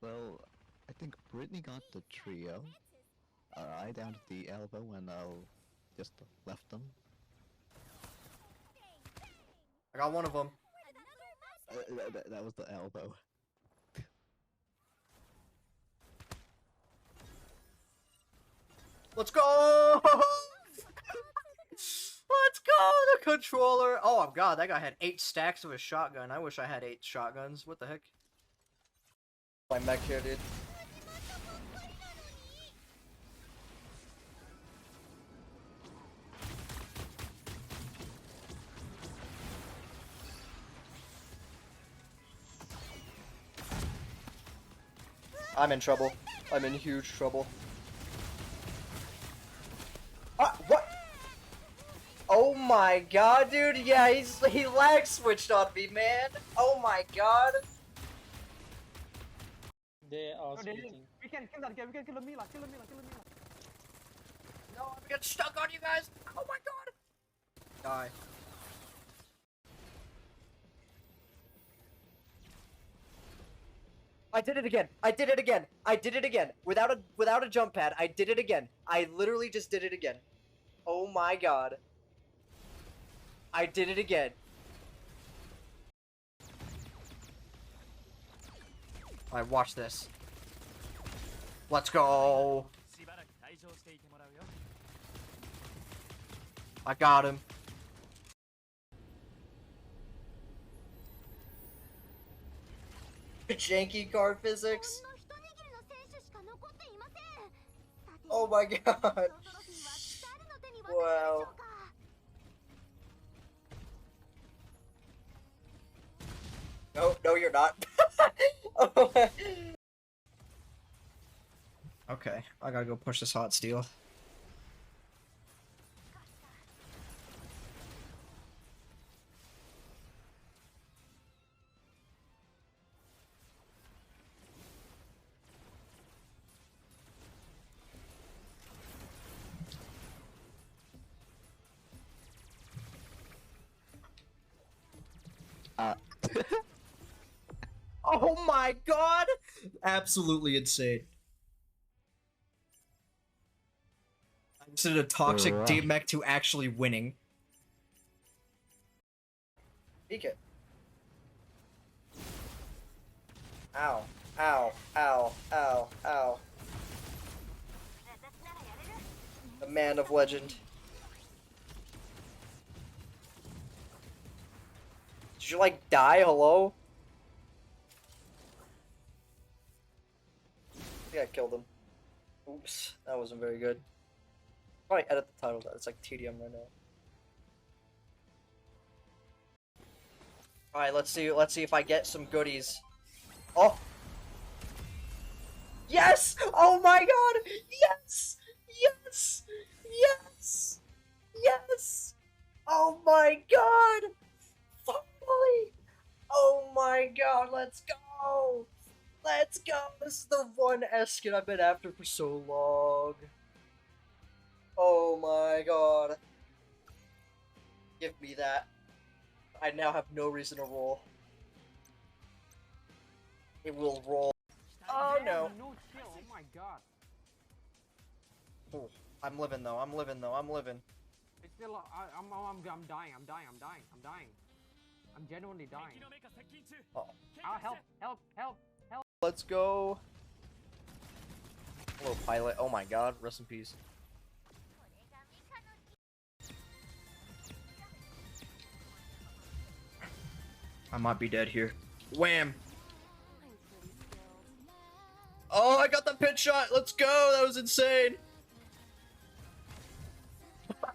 Well, I think Brittany got the trio. I down at the elbow and just left them. I got one of them. That was the elbow. Let's go! Let's go! The controller! Oh my god, that guy had 8 stacks of a shotgun. I wish I had 8 shotguns. What the heck? My mech here, dude. I'm in trouble. I'm in huge trouble. What? Oh my god, dude. Yeah, he lag switched on me, man. Oh my god. They are No, splitting. we can kill that guy. We can kill the Mila. Kill the Mila. Kill the Mila. No, I'm getting stuck on you guys. Oh my god. Die. I did it again. I did it again. I did it again. Without a jump pad, I did it again. I literally just did it again. Oh my god. I did it again. Alright, watch this. Let's go. I got him. Janky card physics. Oh my god. Wow. No, no, you're not. Okay, I gotta go push this hot steel. Oh my god! Absolutely insane. I just did a toxic deep mech to actually winning. Peek it. Ow. Ow. Ow. Ow. Ow. The man of legend. Did you like die? Hello? I think I killed him. Oops, that wasn't very good. Probably edit the title. It's like tedium right now. All right, let's see if I get some goodies. Oh. Yes! Oh my god! Yes! Yes! Yes! Yes! Oh my god! Finally! Oh my god, let's go! Let's go! This is the one S-skin I've been after for so long. Oh my god. Give me that. I now have no reason to roll. It will roll. Oh no. No chill. Oh my god. Oh, I'm living though. I'm living though. I'm living. It's still. I'm dying. I'm dying. I'm dying. I'm dying. I'm genuinely dying. Oh. Help! Help! Help! Help! Let's go. Hello, pilot. Oh my god. Rest in peace. I might be dead here. Wham! Oh, I got the pit shot! Let's go! That was insane!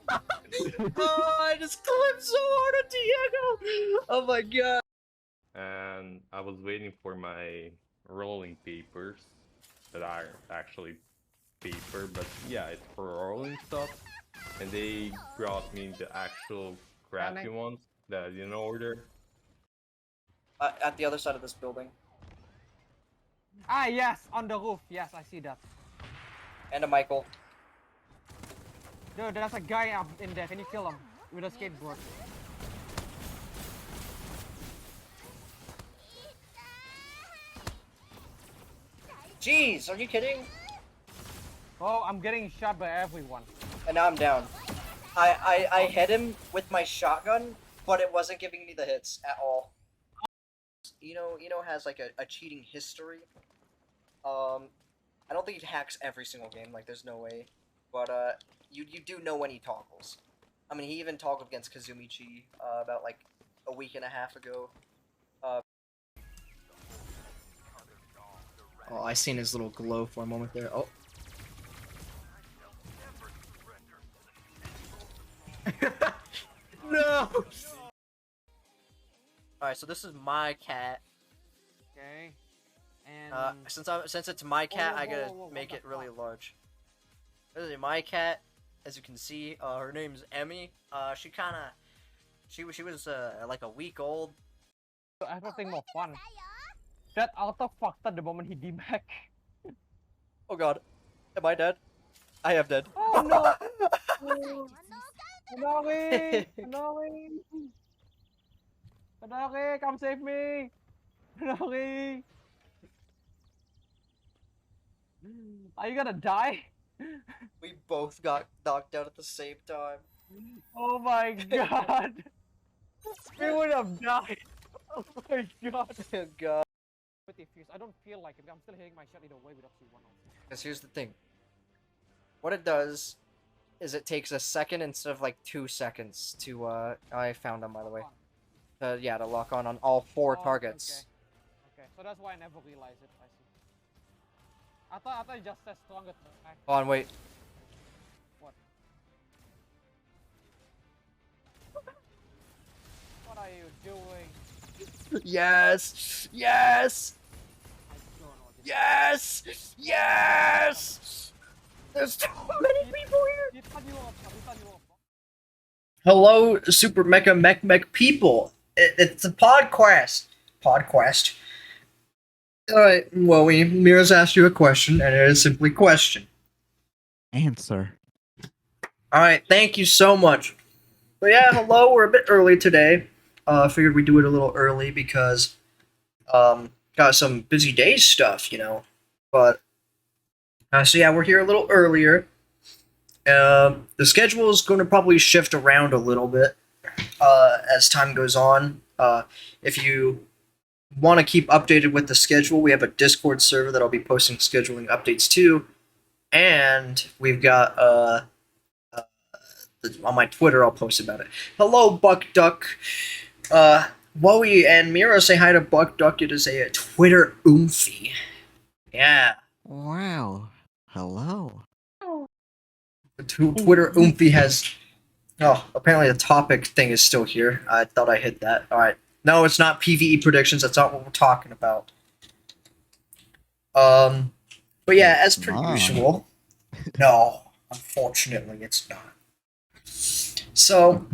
Oh, I just clipped so hard on Diego! Oh my god! And I was waiting for my rolling papers that are actually paper, but yeah, it's for rolling stuff. And they brought me the actual crappy ones that I didn't order. At the other side of this building. Ah, yes! On the roof. Yes, I see that. And a Michael. Dude, there's a guy up in there. Can you kill him? With a skateboard. Jeez, are you kidding? Oh, I'm getting shot by everyone. And now I'm down. I hit him with my shotgun, but it wasn't giving me the hits at all. Eno has like a cheating history. I don't think he hacks every single game, like there's no way. But you do know when he toggles. I mean, he even toggled against Kazumichi about like a week and a half ago. Oh, I seen his little glow for a moment there. Oh. No! Alright, so this is my cat. Okay. And Since it's my cat, I gotta whoa, make what it the really fuck? large. This is my cat, as you can see. Her name's Emmy. She was like a week old. everything more fun. That auto fucked up the moment he deback. Oh god, am I dead? I am dead. Oh no! Hanaki! Hanaki! Hanaki, come save me! Hanaki! Are you gonna die? We both got knocked out at the same time. Oh my god! We would have died! Oh my god! Oh god. With the fuse, I don't feel like it. I'm still hitting my shot either way without C1. Because here's the thing. What it does is it takes a second instead of like 2 seconds to I found them by the way. Yeah, to lock on all 4 targets. Okay, so that's why I never realized it. I see. I thought it just says stronger. Hold on, wait. What? What are you doing? Yes! Yes! I don't know. Yes! Yes! There's too many people here! Hello, Super Mecha Mech people. It's a podcast. Podcast. Alright, well, Mira's asked you a question, and it is simply question. Answer. Alright, thank you so much. But yeah, hello, we're a bit early today. Figured we'd do it a little early because, got some busy days stuff, you know. But, so yeah, we're here a little earlier. The schedule is going to probably shift around a little bit, as time goes on. If you want to keep updated with the schedule, we have a Discord server that I'll be posting scheduling updates to. And we've got, on my Twitter, I'll post about it. Hello, Buck Duck. Wowie and Mira say hi to Buck Duck. It is a Twitter oomphy. Yeah. Wow. Hello. Twitter oomphy has... Oh, apparently the topic thing is still here. I thought I hit that. Alright. No, it's not PvE predictions. That's not what we're talking about. But yeah, as per usual... No, unfortunately it's not. So,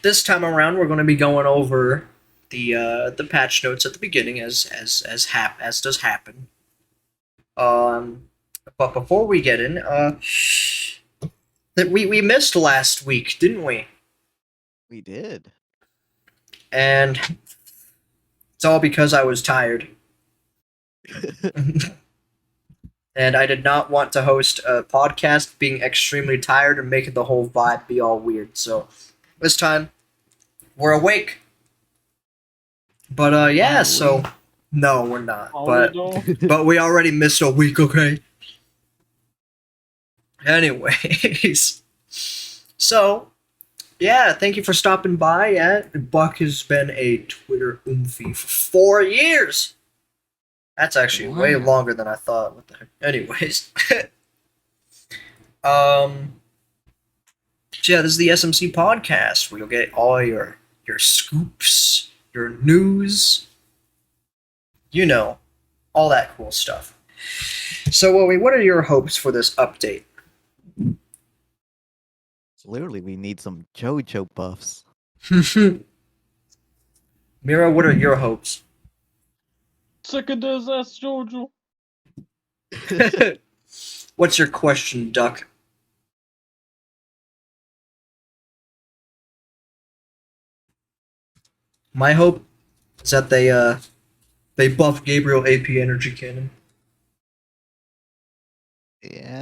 this time around we're going to be going over the patch notes at the beginning, as does happen. But before we get in, that we missed last week, didn't we? We did. And it's all because I was tired. And I did not want to host a podcast being extremely tired and making the whole vibe be all weird. So this time, we're awake. But yeah, so no, we're not. But we already missed a week, okay? Anyways, so yeah, thank you for stopping by. Yeah, Buck has been a Twitter oomphy for 4 years. That's actually way longer than I thought. What the heck? Anyways, so yeah, this is the SMC podcast where you'll get all your scoops, your news, you know, all that cool stuff. So, Wowie, what are your hopes for this update? Literally, we need some JoJo buffs. Mira, what are your hopes? Sick of this ass Jojo. What's your question, Duck? My hope is that they buff Gabriel AP Energy Cannon.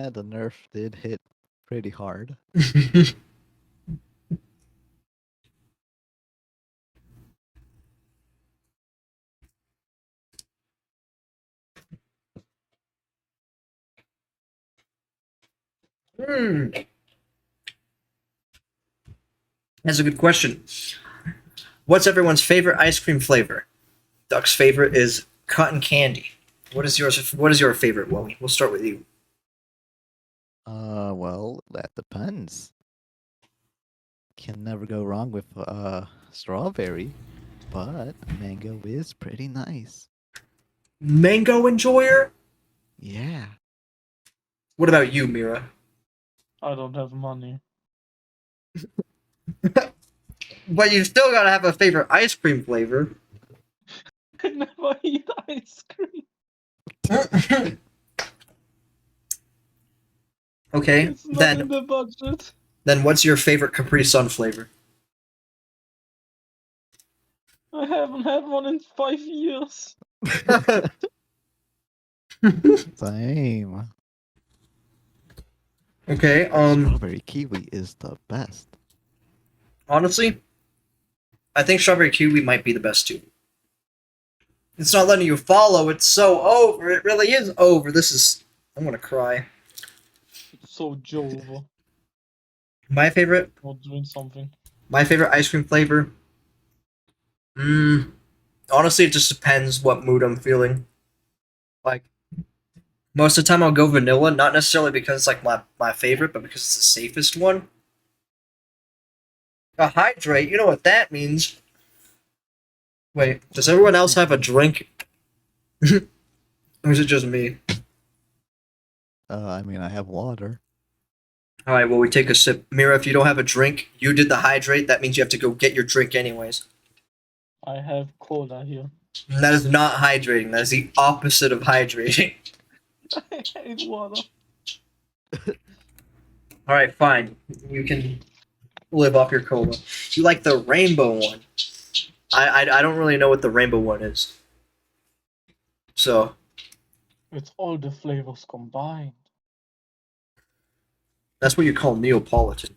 Yeah, the nerf did hit pretty hard. Hmm. That's a good question. What's everyone's favorite ice cream flavor? Duck's favorite is cotton candy. What is yours? What is your favorite, Wally? We'll start with you. Well, that depends. Can never go wrong with strawberry, but mango is pretty nice. Mango enjoyer? Yeah. What about you, Mira? I don't have money. But you still gotta have a favorite ice cream flavor. I never eat ice cream. Okay, It's not in the budget. then what's your favorite Capri Sun flavor? I haven't had one in 5 years. Same. Okay, Strawberry kiwi is the best. honestly, I think strawberry kiwi might be the best too. It's not letting you follow, it's so over, it really is over. I'm gonna cry. It's so Jova. My favorite Not doing something. ice cream flavor? Honestly, it just depends what mood I'm feeling. Like, most of the time I'll go vanilla, not necessarily because it's like my favorite, but because it's the safest one. A hydrate, you know what that means. Wait, does everyone else have a drink? Or is it just me? I mean, I have water. Alright, well, we take a sip. Mira, if you don't have a drink, you did the hydrate, that means you have to go get your drink anyways. I have cola here. And that is not hydrating, that is the opposite of hydrating. I hate water. Alright, fine. You can live off your cola. You like the rainbow one. I don't really know what the rainbow one is. So, It's all the flavors combined. that's what you call Neapolitan.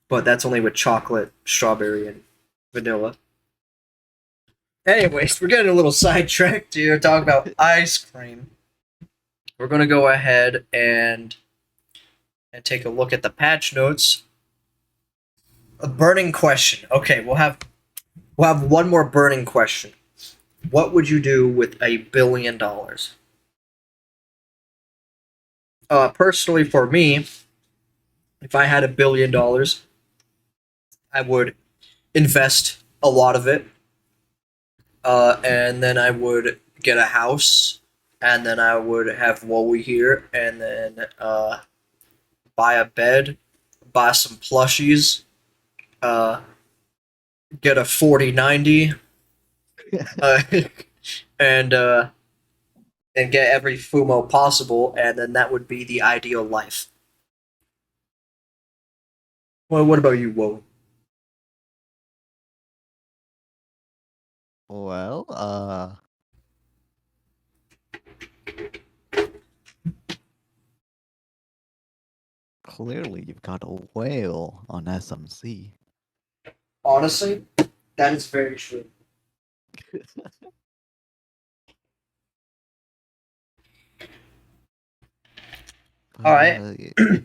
But that's only with chocolate, strawberry, and vanilla. Anyways, we're getting a little sidetracked here talking about ice cream. We're gonna go ahead and take a look at the patch notes. A burning question. Okay, we'll have one more burning question. What would you do with $1 billion? Personally, for me, if I had $1 billion, I would invest a lot of it, and then I would get a house, and then I would have Wowie here, and then buy a bed, buy some plushies, get a 4090, and get every Fumo possible, and then that would be the ideal life. Well, what about you, Woe? Well, clearly you've got a whale on SMC. Honestly, that is very true. But, All right.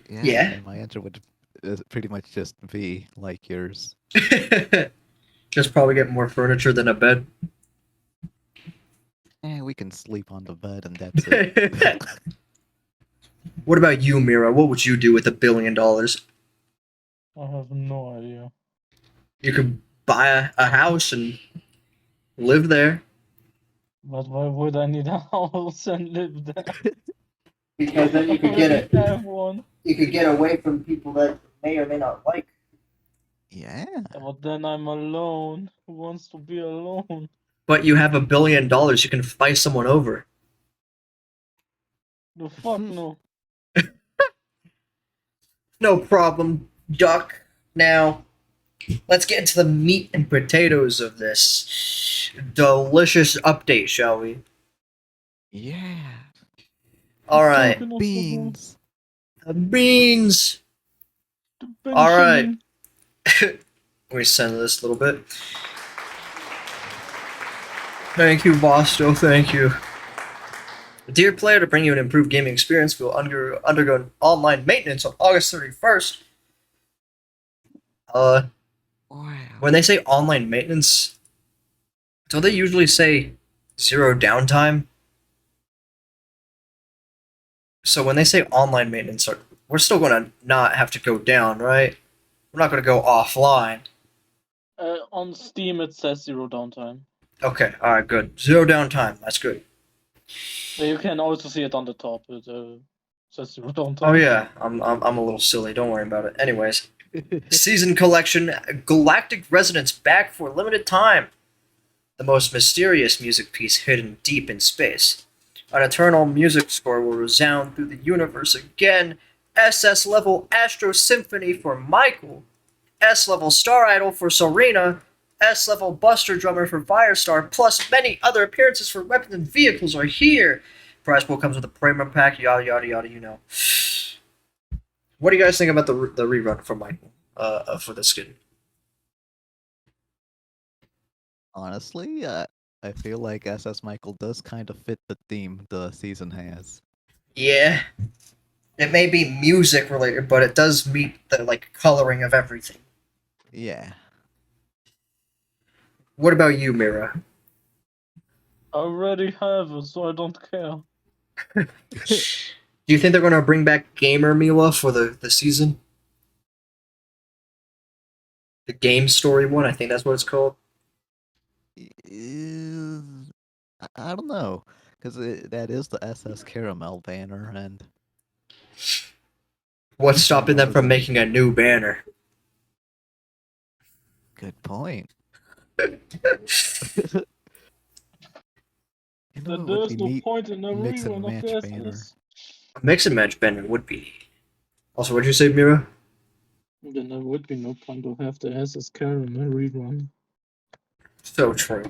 Yeah, Yeah. my answer would pretty much just be like yours. Just probably get more furniture than a bed. We can sleep on the bed and that's it. What about you, Mira? What would you do with $1 billion? I have no idea. You could buy a house and live there. But why would I need a house and live there? Because then I already have one. You could get away from people that may or may not like. Yeah. But then I'm alone. Who wants to be alone? But you have $1 billion. You can fight someone over. The fuck no. No problem, Duck. Now, let's get into the meat and potatoes of this delicious update, shall we? Yeah. All right, Talking of football, Beans. beans. the All right. Benjamin. Let me send this a little bit. Thank you, Bosto. Thank you. Dear player, to bring you an improved gaming experience, we will undergo an online maintenance on August 31st. Wow. When they say online maintenance, don't they usually say 0 downtime? So when they say online maintenance, we're still going to not have to go down, right? We're not going to go offline. On Steam, it says 0 downtime. Okay, all right, good. 0 downtime. That's good. But you can also see it on the top. It says 0 downtime. Oh yeah, I'm a little silly. Don't worry about it. Anyways, season collection, Galactic Resonance back for a limited time. The most mysterious music piece hidden deep in space. An eternal music score will resound through the universe again. SS level Astro Symphony for Michael. S level Star Idol for Serena. S level Buster Drummer for Firestar, plus many other appearances for weapons and vehicles are here. Prize pool comes with a premium pack, yada yada yada, you know. What do you guys think about the rerun for Michael for the skin? Honestly, I feel like SS Michael does kind of fit the theme the season has. Yeah, it may be music related, but it does meet the coloring of everything. Yeah. What about you, Mira? I already have it, so I don't care. Do you think they're gonna bring back Gamer Mila for the season? The game story one, I think that's what it's called. I don't know, because that is the SS Caramel banner, and What's stopping them was from it- making a new banner? good point. You know Then what would there's be no neat? point in a Mix and rerun of match the banner. SS. A mix and match banner would be. Also, what'd you say, Mira? Then there would be no point to have the SS Caramel rerun. So true.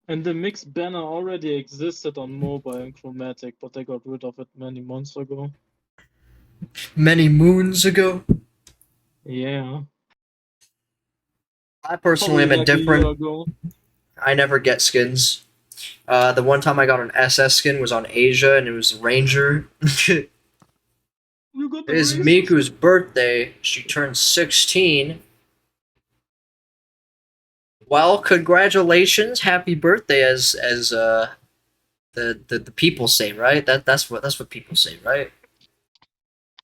And the mixed banner already existed on mobile and Chromatic, but they got rid of it many months ago. Many moons ago, Yeah. I personally Probably am like a year indifferent. ago. I never get skins. The one time I got an SS skin was on Asia, and it was Ranger. It You got the is racist- Miku's birthday. She turned 16. Well, congratulations, happy birthday, as the people say, right? That's what people say, right?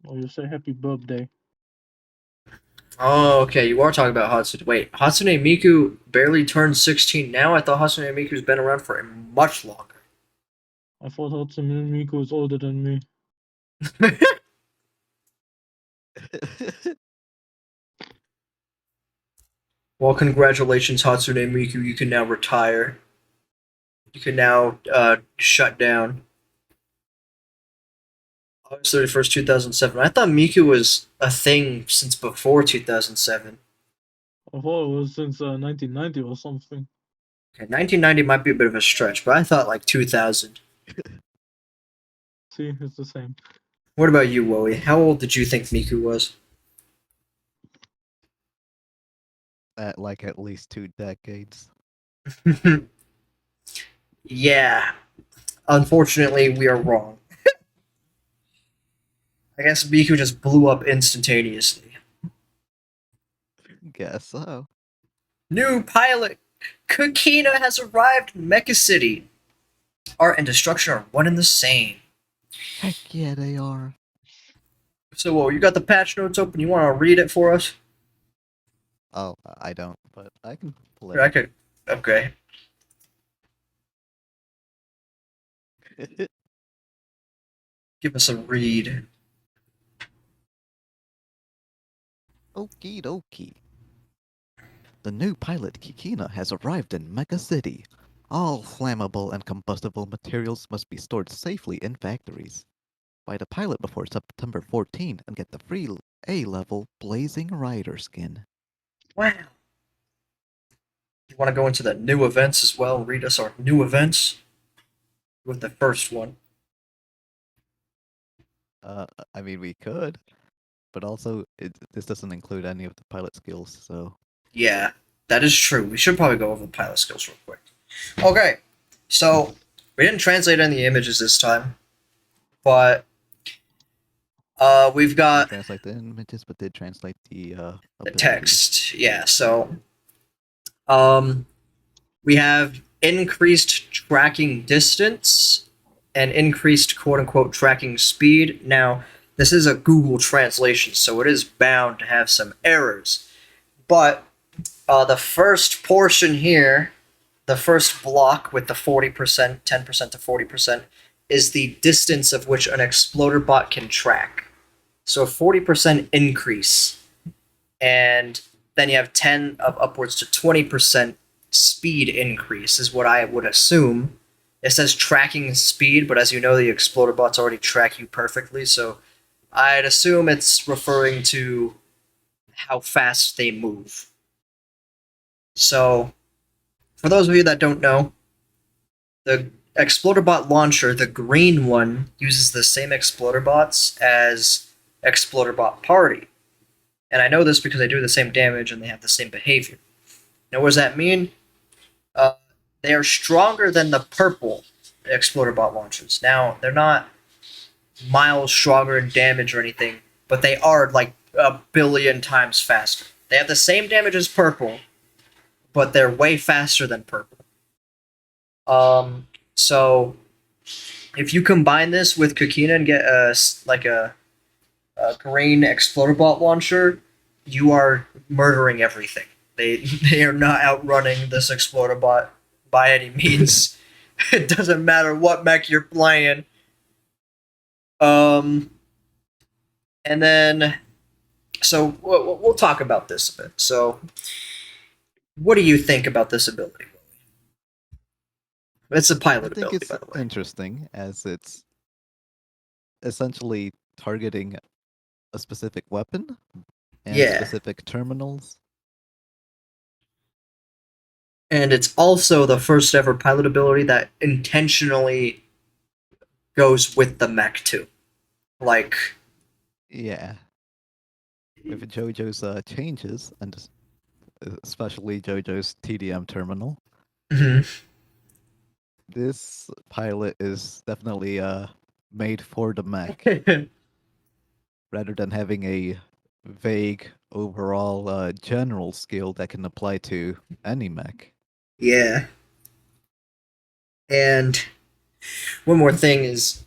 Oh, you say happy birthday. Oh, okay. You are talking about Hatsune. Wait, Hatsune Miku barely turned 16 now? I thought Hatsune Miku's been around for much longer. I thought Hatsune Miku is older than me. Well, congratulations, Hatsune Miku. You can now retire. You can now shut down. August 31st, 2007. I thought Miku was a thing since before 2007. I thought it was since 1990 or something. Okay, 1990 might be a bit of a stretch, but I thought like 2000. See, it's the same. What about you, Woey? How old did you think Miku was? At like at least 2 decades. Yeah. Unfortunately, we are wrong. I guess Miku just blew up instantaneously. Guess so. New pilot! Kukina has arrived in Mecha City. Art and destruction are one and the same. Heck yeah, they are. So, whoa, you got the patch notes open? You want to read it for us? Oh, I don't, but I can play. Or I could. Okay. Give us a read. Okie dokie. The new pilot Kikina has arrived in Mecha City. All flammable and combustible materials must be stored safely in factories. Buy the pilot before September 14 and get the free A-level Blazing Rider skin. Wow. You want to go into the new events as well and read us our new events? With the first one. I mean, we could, but also this doesn't include any of the pilot skills, so Yeah, that is true. We should probably go over the pilot skills real quick. Okay, so we didn't translate any images this time, but we've didn't got translate the images, but did translate the the abilities. text. Yeah, so um, we have increased tracking distance and increased quote unquote tracking speed. Now, this is a Google translation, so it is bound to have some errors. But the first portion here, the first block with the 40%, 10% to 40%, is the distance of which an exploder bot can track. So a 40% increase. And then you have 10 of upwards to 20% speed increase, is what I would assume. It says tracking speed, but as you know, the exploder bots already track you perfectly, so I'd assume it's referring to how fast they move. So, for those of you that don't know, the Exploderbot launcher, the green one, uses the same Exploderbots as Exploderbot Party. And I know this because they do the same damage and they have the same behavior. Now, what does that mean? Uh, they are stronger than the purple Exploderbot launchers. Now, they're not miles stronger in damage or anything, but they are like a billion times faster. They have the same damage as purple, but they're way faster than purple. So if you combine this with Kakina and get a green Exploderbot launcher, you are murdering everything. They they are not outrunning this Exploderbot by any means. It doesn't matter what mech you're playing. And then so we'll talk about this a bit. So, what do you think about this ability? It's a I pilot think ability, it's by the way. interesting as it's essentially targeting a specific weapon and Yeah, specific terminals. and it's also the first ever pilot ability that intentionally goes with the mech too. Like, Yeah, with JoJo's changes, and especially JoJo's TDM terminal, mhm. this pilot is definitely made for the mech rather than having a vague overall general skill that can apply to any mech. Yeah, and one more thing is,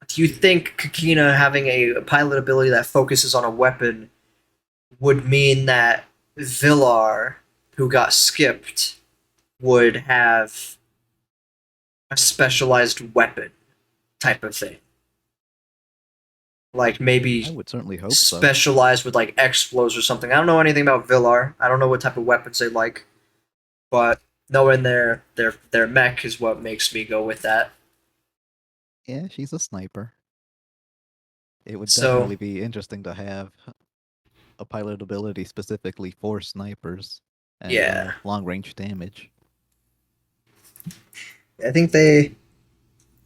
do you think Kakina having a pilot ability that focuses on a weapon would mean that Villar, who got skipped, would have a specialized weapon type of thing? Like I maybe would certainly hope so. specialized with like explos or something. I don't know anything about Villar. I don't know what type of weapons they like, but knowing their mech is what makes me go with that. Yeah, she's a sniper. It would So definitely be interesting to have a pilot ability specifically for snipers and yeah, long range damage. I think they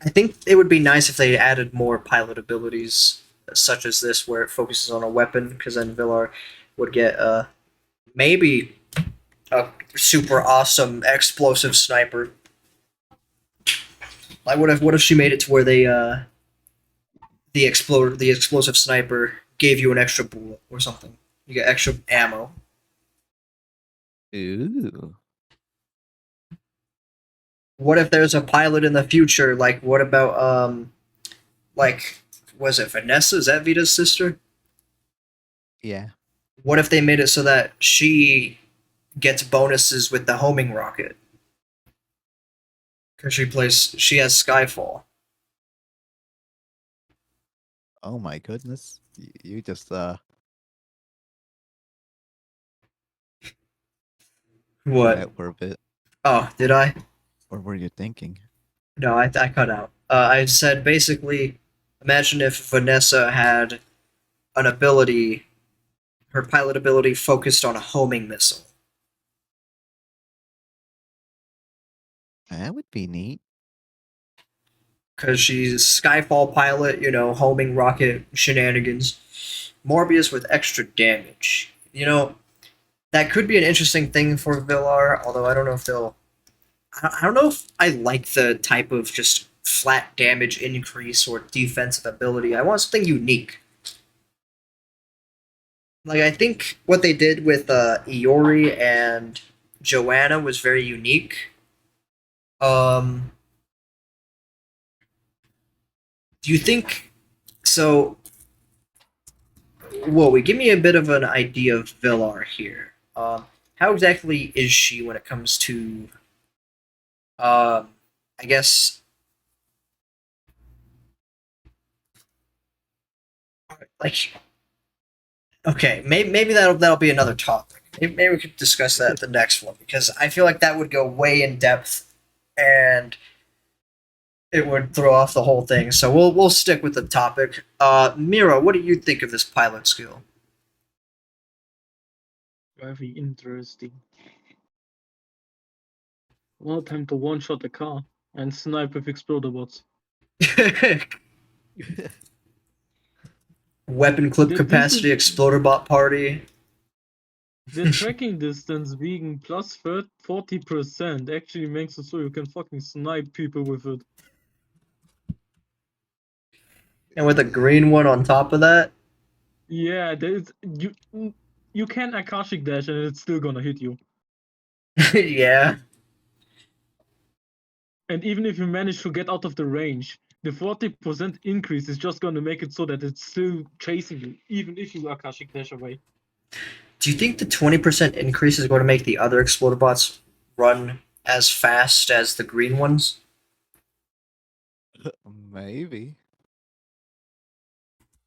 I think it would be nice if they added more pilot abilities such as this, where it focuses on a weapon, because then Villar would get maybe a super awesome explosive sniper. Like what if she made it to where they the explosive sniper gave you an extra bullet or something. You get extra ammo. Ooh. What if there's a pilot in the future? Like what about like was it Vanessa? Is that Vita's sister? Yeah. What if they made it so that she gets bonuses with the homing rocket? Because she has Skyfall. Oh my goodness. You just cut What? out for a bit. Oh, did I? What were you thinking? No, I cut out. I said basically, imagine if Vanessa had an ability, her pilot ability focused on a homing missile. That would be neat. because she's Skyfall pilot, homing rocket shenanigans. Morbius with extra damage. That could be an interesting thing for Villar, although I don't know if they'll. I don't know if I like the type of just flat damage increase or defensive ability. I want something unique. Like, I think what they did with Iori and Joanna was very unique. Um, do you think so? Whoa, give me a bit of an idea of Villar here. How exactly is she when it comes to, I guess, like, okay, maybe that'll be another topic. Maybe we could discuss that at the next one because I feel like that would go way in depth and it would throw off the whole thing. So we'll stick with the topic. Mira, what do you think of this pilot skill? Very interesting. Well, time to one-shot the car and snipe with exploder bots. Weapon clip This capacity, is exploder bot party. the tracking distance being plus 40% actually makes it so you can fucking snipe people with it. And with a green one on top of that. Yeah, there's you can Akashic dash and it's still gonna hit you. Yeah. And even if you manage to get out of the range, the 40% increase is just gonna make it so that it's still chasing you, even if you Akashic dash away. Do you think the 20% increase is going to make the other exploder bots run as fast as the green ones? Maybe.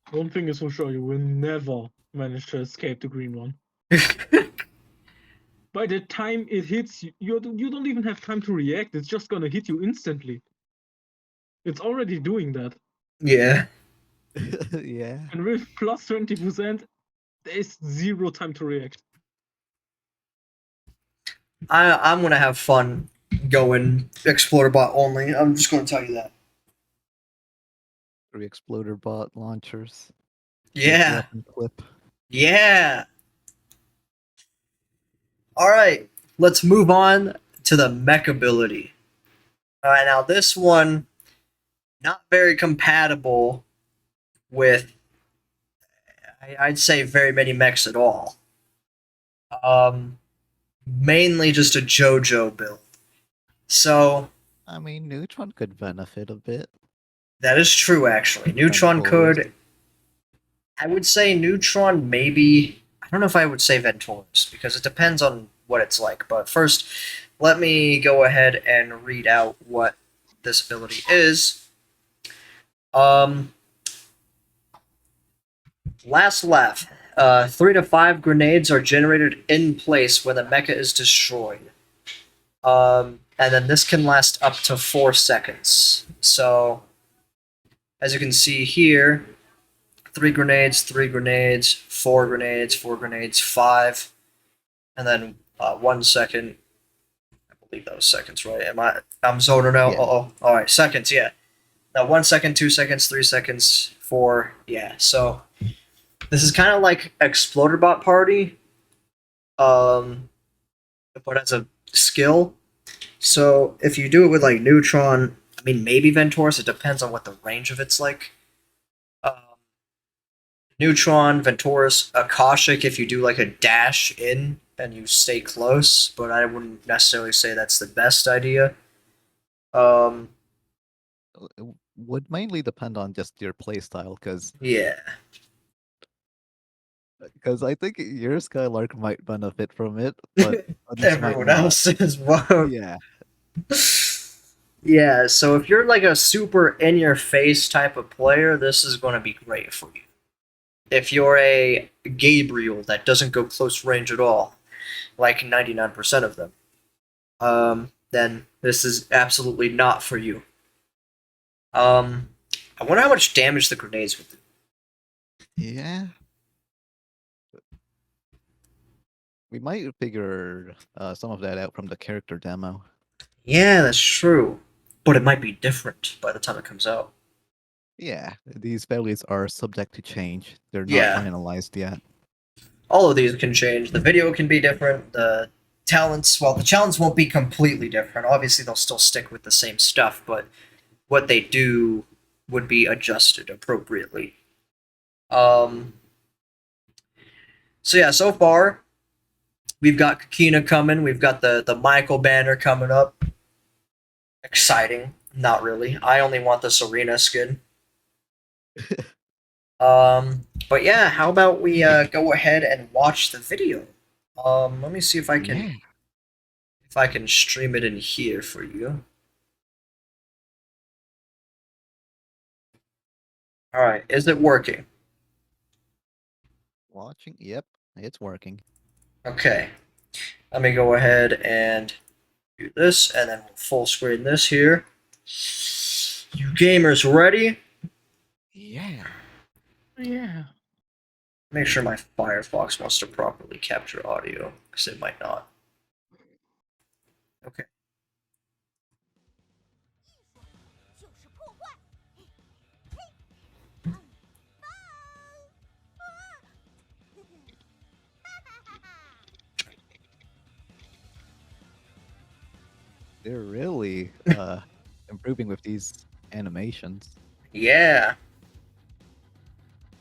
One thing is for sure, you will never manage to escape the green one. By the time it hits you, you don't even have time to react. It's just gonna hit you instantly. It's already doing that. Yeah. Yeah. And with plus 20%, there's zero time to react. I'm going to have fun going exploder bot only. I'm just going to tell you that. 3 exploder bot launchers. with Yeah. Weapon clip. Yeah. All right. Let's move on to the mech ability. All right. Now, this one, not very compatible with, I'd say, very many mechs at all. Mainly just a JoJo build. So, I mean, Neutron could benefit a bit. that is true, actually. Neutron Ventoris. could. I would say Neutron, maybe. I don't know if I would say Ventoris, because it depends on what it's like. But first, let me go ahead and read out what this ability is. Last laugh. 3 to 5 grenades are generated in place when the mecha is destroyed. And then this can last up to 4 seconds. So, as you can see here, 3 grenades, 3 grenades, 4 grenades, 4 grenades, 5, and then 1 second. I believe that was seconds, right? I'm zoning out. Yeah. All right, seconds. Yeah. Now 1 second, 2 seconds, 3 seconds, 4. Yeah. So this is kind of like Exploder Bot Party, but as a skill. So if you do it with like Neutron, I mean maybe Ventoris. It depends on what the range of it's like. Neutron, Ventoris, Akashic if you do like a dash in and you stay close, but I wouldn't necessarily say that's the best idea. It would mainly depend on just your playstyle, Yeah. because I think your Skylark might benefit from it, but others might Everyone not. else is wrong. Yeah. Yeah, so if you're like a super in your face type of player, this is going to be great for you. If you're a Gabriel that doesn't go close range at all, like 99% of them, then this is absolutely not for you. I wonder how much damage the grenades would do. Yeah. We might figure some of that out from the character demo. Yeah, that's true. but it might be different by the time it comes out. Yeah, these values are subject to change. They're not Yeah. finalized yet. All of these can change. The video can be different. The talents, well, the talents won't be completely different. Obviously, they'll still stick with the same stuff, but what they do would be adjusted appropriately. So yeah, so far we've got Kakina coming. We've got the Michael banner coming up. Exciting. Not really. I only want the Serena skin. But yeah, how about we go ahead and watch the video? Let me see if I can stream it in here for you. All right, is it working? Watching? Yep, it's working. Okay, let me go ahead and do this, and then we'll full screen this here. You gamers ready? Yeah. Yeah. Make sure my Firefox wants to properly capture audio, because it might not. Okay. They're really improving with these animations. Yeah.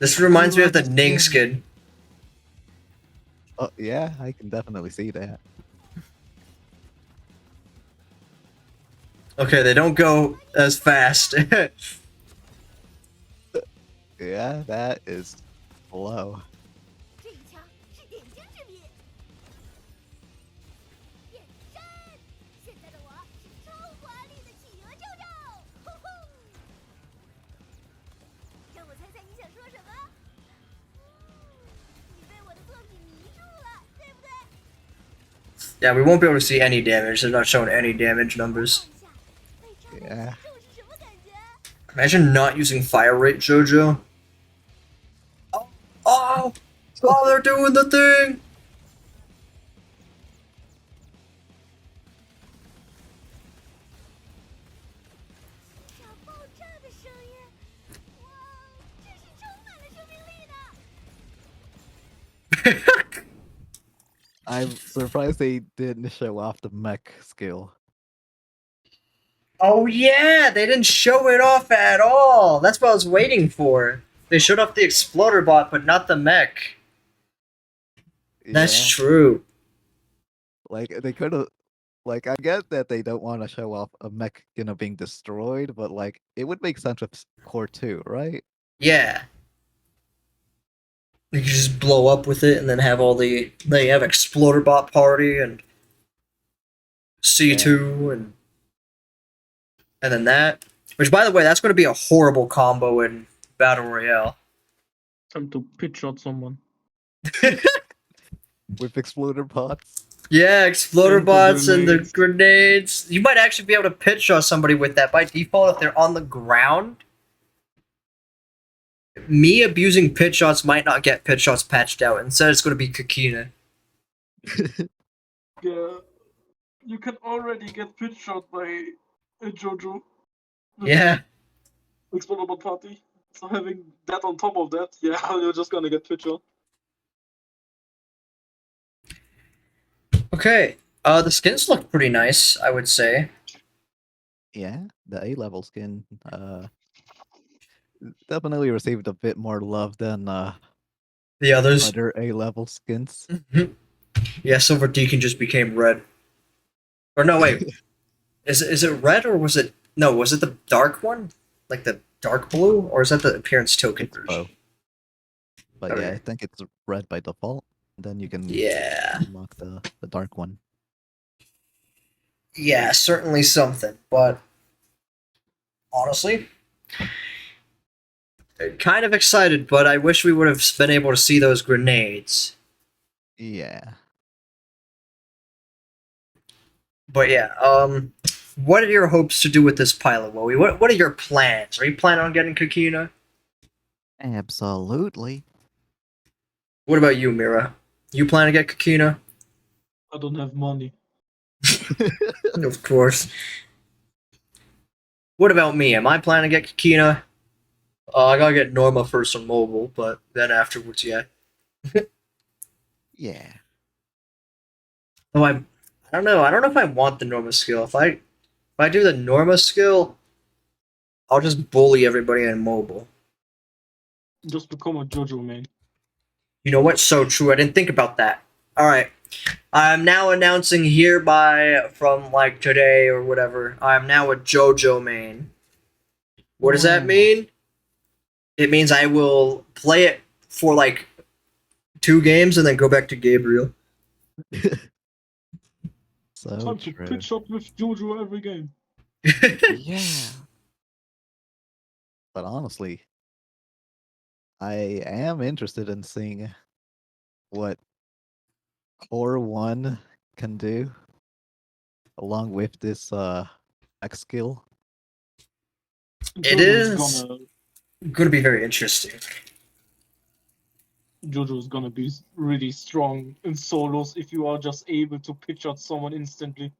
This reminds me of the Ning skin. Oh yeah, I can definitely see that. Okay, they don't go as fast. Yeah, that is slow. 这一枪是点睛之笔。变身，现在的我是超华丽的企鹅舅舅。呼呼，让我猜猜你想说什么？你被我的作品迷住了，对不对？ Yeah, we won't be able to see any damage. They're not showing any damage numbers. 看一下，被Yeah. 这是什么感觉？ Imagine not using fire rate, JoJo. Oh, oh, they're doing the thing. 小爆炸的声音，哇，这是充满了生命力呢！ I'm surprised they didn't show off the mech skill. Oh yeah, they didn't show it off at all. That's what I was waiting for. They showed off the exploder bot, but not the mech. That's Yeah, true. like they could have. Like I get that they don't want to show off a mech, being destroyed, but like it would make sense with Core 2, right? Yeah. You could just blow up with it and then have all the they have exploder bot party and C2 and then that. Which by the way, that's gonna be a horrible combo in Battle Royale. Time to pitch shot someone. With exploder pots. Yeah, exploder And the bots and the grenades. grenades. You might actually be able to pit shot somebody with that by default if they're on the ground. Me abusing pit shots might not get pit shots patched out. Instead, it's going to be Kakina. Yeah. You can already get pitch shot by a JoJo. Yeah. Explodable party. So having that on top of that, yeah, you're just gonna get pitch shot. Okay. The skins look pretty nice, I would say. Yeah, the A-level skin definitely received a bit more love than The others. other A-level skins. Yeah, Silver Deacon just became red. Or no, wait. Is it red or was it no? Was it the dark one, like the dark blue, or is that the appearance token It's version? both. But Okay. yeah, I think it's red by default. Then you can Yeah. unlock the dark one. Yeah, certainly something. But honestly, kind of excited. But I wish we would have been able to see those grenades. Yeah. But yeah, what are your hopes to do with this pilot, Wowie? What are your plans? Are you planning on getting Kakina? Absolutely. What about you, Mira? You plan to get Kakina? I don't have money. Of course. What about me? Am I planning to get Kakina? I gotta get Norma first on mobile, but then afterwards, yeah. Yeah. Oh, I don't know. I don't know if I want the Norma skill. If I do the Norma skill, I'll just bully everybody on mobile. Just become a JoJo man. You know what? So true. I didn't think about that. All right. I'm now announcing hereby from like today or whatever. I'm now a JoJo main. What does that mean? It means I will play it for like 2 games and then go back to Gabriel. So Time to true. pitch up with JoJo every game. Yeah. But honestly, I am interested in seeing what Core 1 can do along with this X skill. It is going to be very interesting. JoJo's gonna be really strong in solos if you are just able to pitch out someone instantly.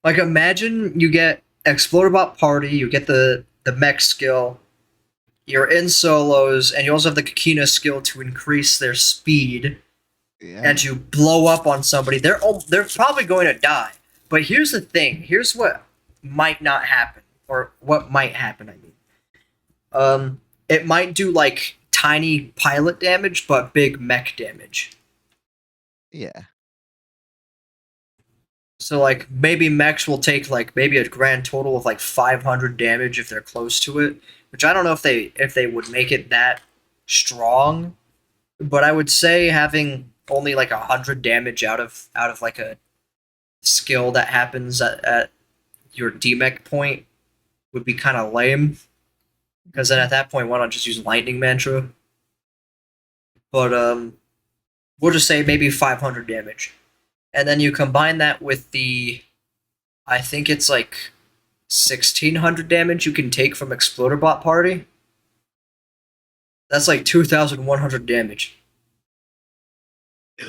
Like imagine you get Exploderbot Party, you get the mech skill, you're in solos, and you also have the Kakina skill to increase their speed, Yeah. and you blow up on somebody. They're probably going to die. But here's the thing. Here's what might not happen, or what might happen. I mean, it might do like tiny pilot damage, but big mech damage. Yeah. So like maybe mechs will take like maybe a grand total of like 500 damage if they're close to it, which I don't know if they would make it that strong, but I would say having only like 100 damage out of like a skill that happens at your DMech point would be kind of lame. Because then at that point, why not just use Lightning Mantra? But we'll just say maybe 500 damage. And then you combine that with the, I think it's like 1600 damage you can take from Exploderbot Party. That's like 2100 damage.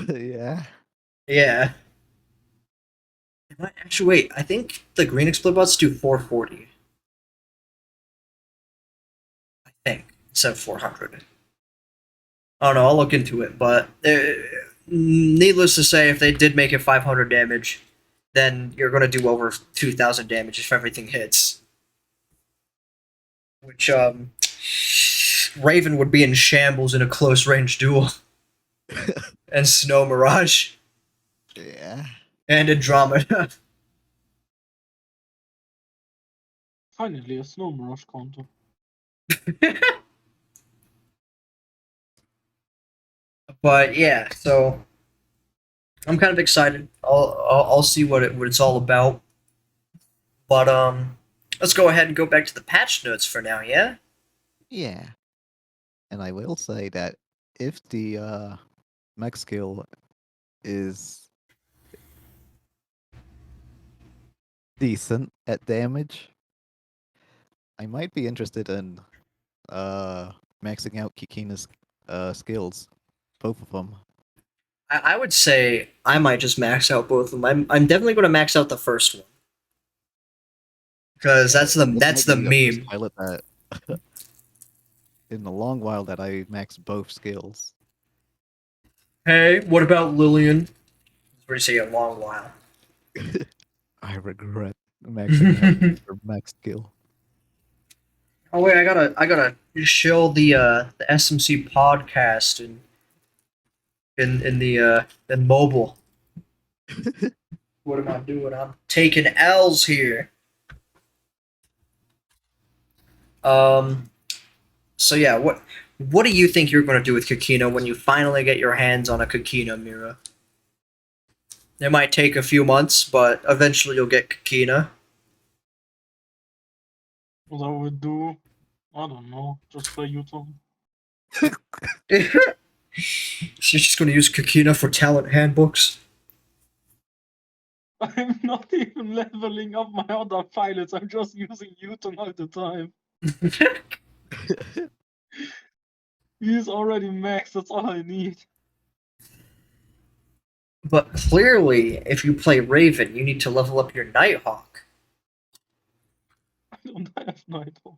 Yeah. Yeah. Actually, wait, I think the green Exploderbots do 440. I think, instead of 400. I don't know, I'll look into it, but needless to say, if they did make it 500 damage, then you're going to do over 2000 damage if everything hits. Which, Raven would be in shambles in a close range duel. And Snow Mirage. Yeah. And Andromeda. Finally, a Snow Mirage counter. But yeah, so I'm kind of excited. I'll see what it's all about. But let's go ahead and go back to the patch notes for now. Yeah. Yeah. And I will say that if the mech skill is decent at damage, I might be interested in maxing out Kikina's skills, both of them. I would say I might just max out both of them. I'm definitely going to max out the first one because that's the This might be the first meme. pilot that in a long while that I max both skills. Hey, what about Lillian? We're say a long while. I regret maxing out her max skill. Oh wait, I gotta show the SMC podcast in mobile. What am I doing? I'm taking L's here. So yeah, what do you think you're gonna do with Kakina when you finally get your hands on a Kakina, Mira? It might take a few months, but eventually you'll get Kakina. What I would do, I don't know, just play Utah. She's just gonna use Kakina for talent handbooks. I'm not even leveling up my other pilots, I'm just using Utah all the time. He's already maxed, that's all I need. But clearly, if you play Raven, you need to level up your Nighthawk. I don't have Nighthawk.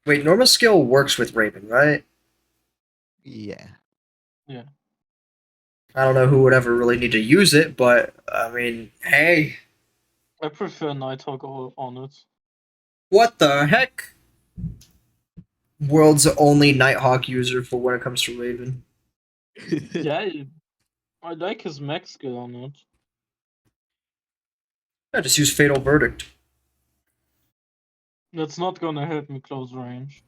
Wait, normal skill works with Raven, right? Yeah. Yeah. I don't know who would ever really need to use it, but I mean, hey, I prefer Nighthawk on it. what the heck? World's only Nighthawk user for when it comes to Raven. Yeah, I like his max skill on it. I just use Fatal Verdict. That's not gonna help me close range.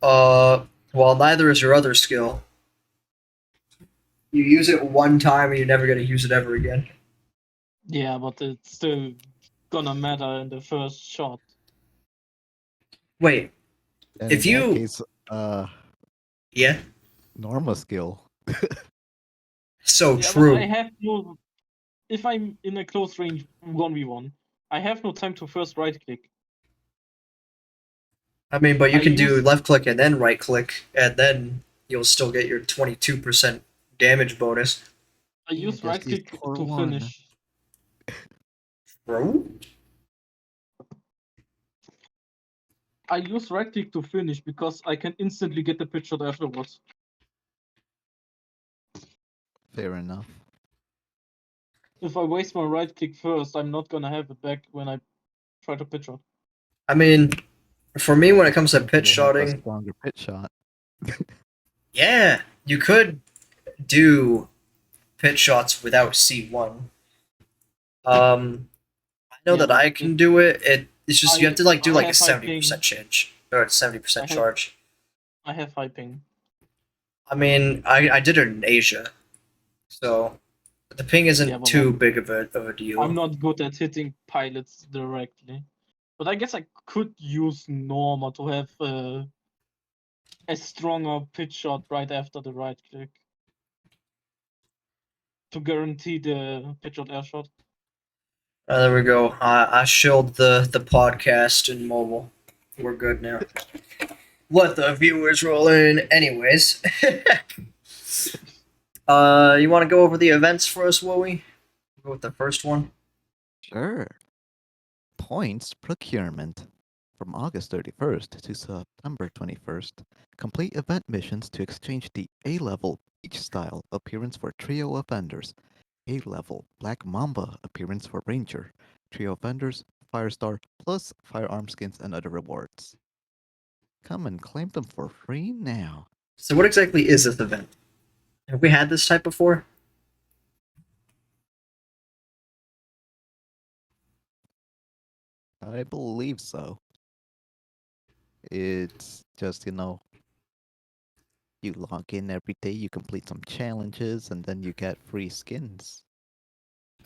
Well, neither is your other skill. You use it one time and you're never gonna use it ever again. Yeah, but it's still gonna matter in the first shot. Wait, And if in that you, case, yeah, normal skill. so Yeah, true. but I have no. If I'm in a close range 1v1, I have no time to first right click. I mean, but you I can do use- left click and then right click, and then you'll still get your 22% damage bonus. I Yeah, use just right use click core to one. finish. Bro? I use right click to finish because I can instantly get the pitch shot afterwards. Fair enough. If I waste my right click first, I'm not gonna have it back when I try to pitch shot. I mean, for me, when it comes to pitch We'll have a shotting, stronger pitch shot. yeah, you could do pitch shots without C1. I know Yeah, that but I can do it. It's just you have to like do I like a have high 70% ping. change or a 70% I have- charge. I have high ping. I mean, I did it in Asia, so the ping isn't Yeah, but too big of a deal. I'm not good at hitting pilots directly. But I guess I could use Norma to have a stronger pitch shot right after the right click. To guarantee the pitch shot air shot. There we go. I shilled the podcast in mobile. We're good now. Let the viewers roll in. Anyways, you want to go over the events for us, Wowie? Go with the first one. Sure. Points procurement. From August 31st to September 21st, complete event missions to exchange the A-level Beach Style appearance for trio offenders, A-level Black Mamba appearance for Ranger, trio offenders, Firestar, plus firearm skins and other rewards. Come and claim them for free now. So, what exactly is this event? Have we had this type before? I believe so. It's just, you log in every day, you complete some challenges, and then you get free skins.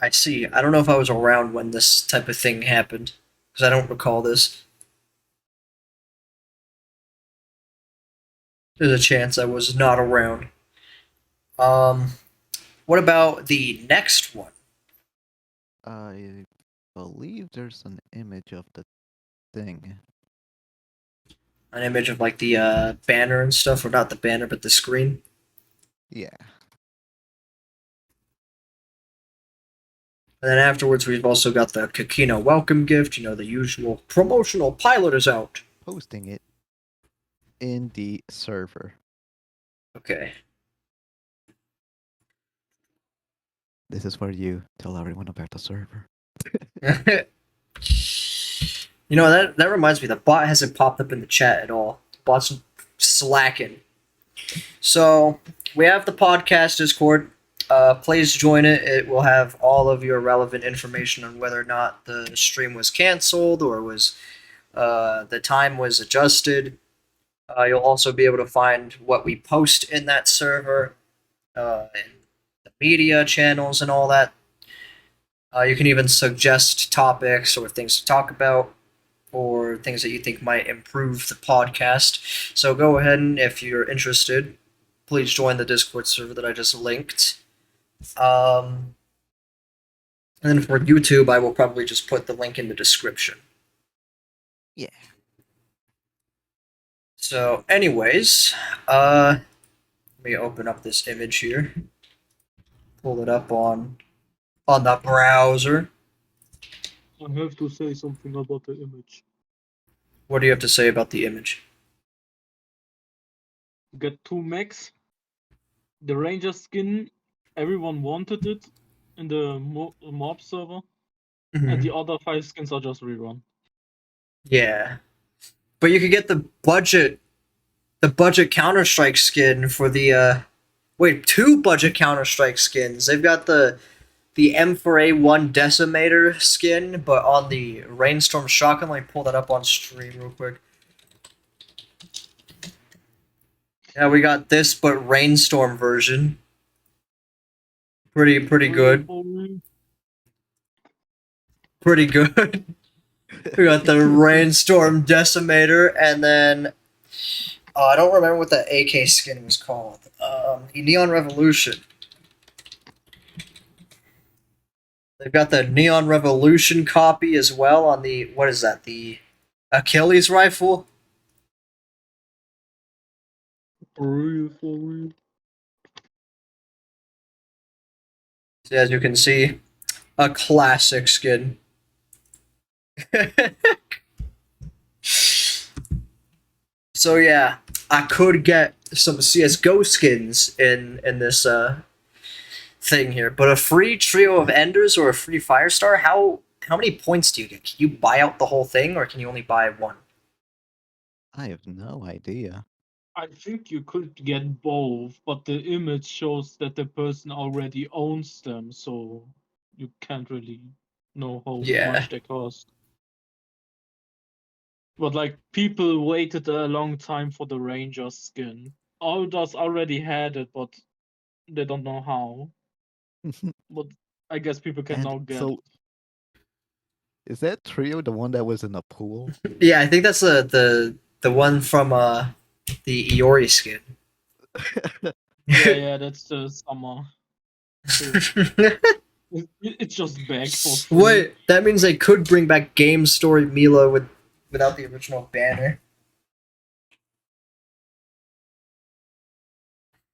I see. I don't know if I was around when this type of thing happened, because I don't recall this. There's a chance I was not around. What about the next one? I believe there's an image of the thing. An image of like the banner and stuff, or not the banner, but the screen. Yeah. And then afterwards, we've also got the Kakino welcome gift. You know, the usual promotional pilot is out. Posting it in the server. Okay. This is where you tell everyone about the server. You know, that reminds me, the bot hasn't popped up in the chat at all. The bot's slacking. So, we have the podcast Discord. Please join it. It will have all of your relevant information on whether or not the stream was canceled or was the time was adjusted. You'll also be able to find what we post in that server, and the media channels and all that. You can even suggest topics or things to talk about, or things that you think might improve the podcast. So go ahead and, if you're interested, please join the Discord server that I just linked. And then for YouTube, I will probably just put the link in the description. Yeah. So, anyways, Let me open up this image here. Pull it up on the browser. I have to say something about the image. What do you have to say about the image? Get 2 mechs. The Ranger skin, everyone wanted it in the mob server, and the other 5 skins are just rerun. Yeah, but you could get the budget Counter-Strike skin for the wait, 2 budget Counter-Strike skins. They've got the M4A1 Decimator skin, but on the Rainstorm Shotgun. Let me pull that up on stream real quick. Yeah, we got this, but Rainstorm version. Pretty good. Pretty good. We got the Rainstorm Decimator, and then I don't remember what the AK skin was called. Neon Revolution. They've got the Neon Revolution copy as well on the, what is that, the Achilles rifle? For real. So as you can see, a classic skin. So yeah, I could get some CSGO skins in this thing here, but a free trio of Enders or a free Firestar, how many points do you get? Can you buy out the whole thing, or can you only buy one? I have no idea. I think you could get both, but the image shows that the person already owns them, so you can't really know how Yeah. much they cost. But like, people waited a long time for the Ranger skin. Others already had it, but they don't know how. But I guess people can And now get so, it. is that trio the one that was in a pool? Yeah, I think that's the one from the Iori skin. Yeah, that's the summer. It's just back for free. Wait, that means they could bring back Game Story Mila without the original banner.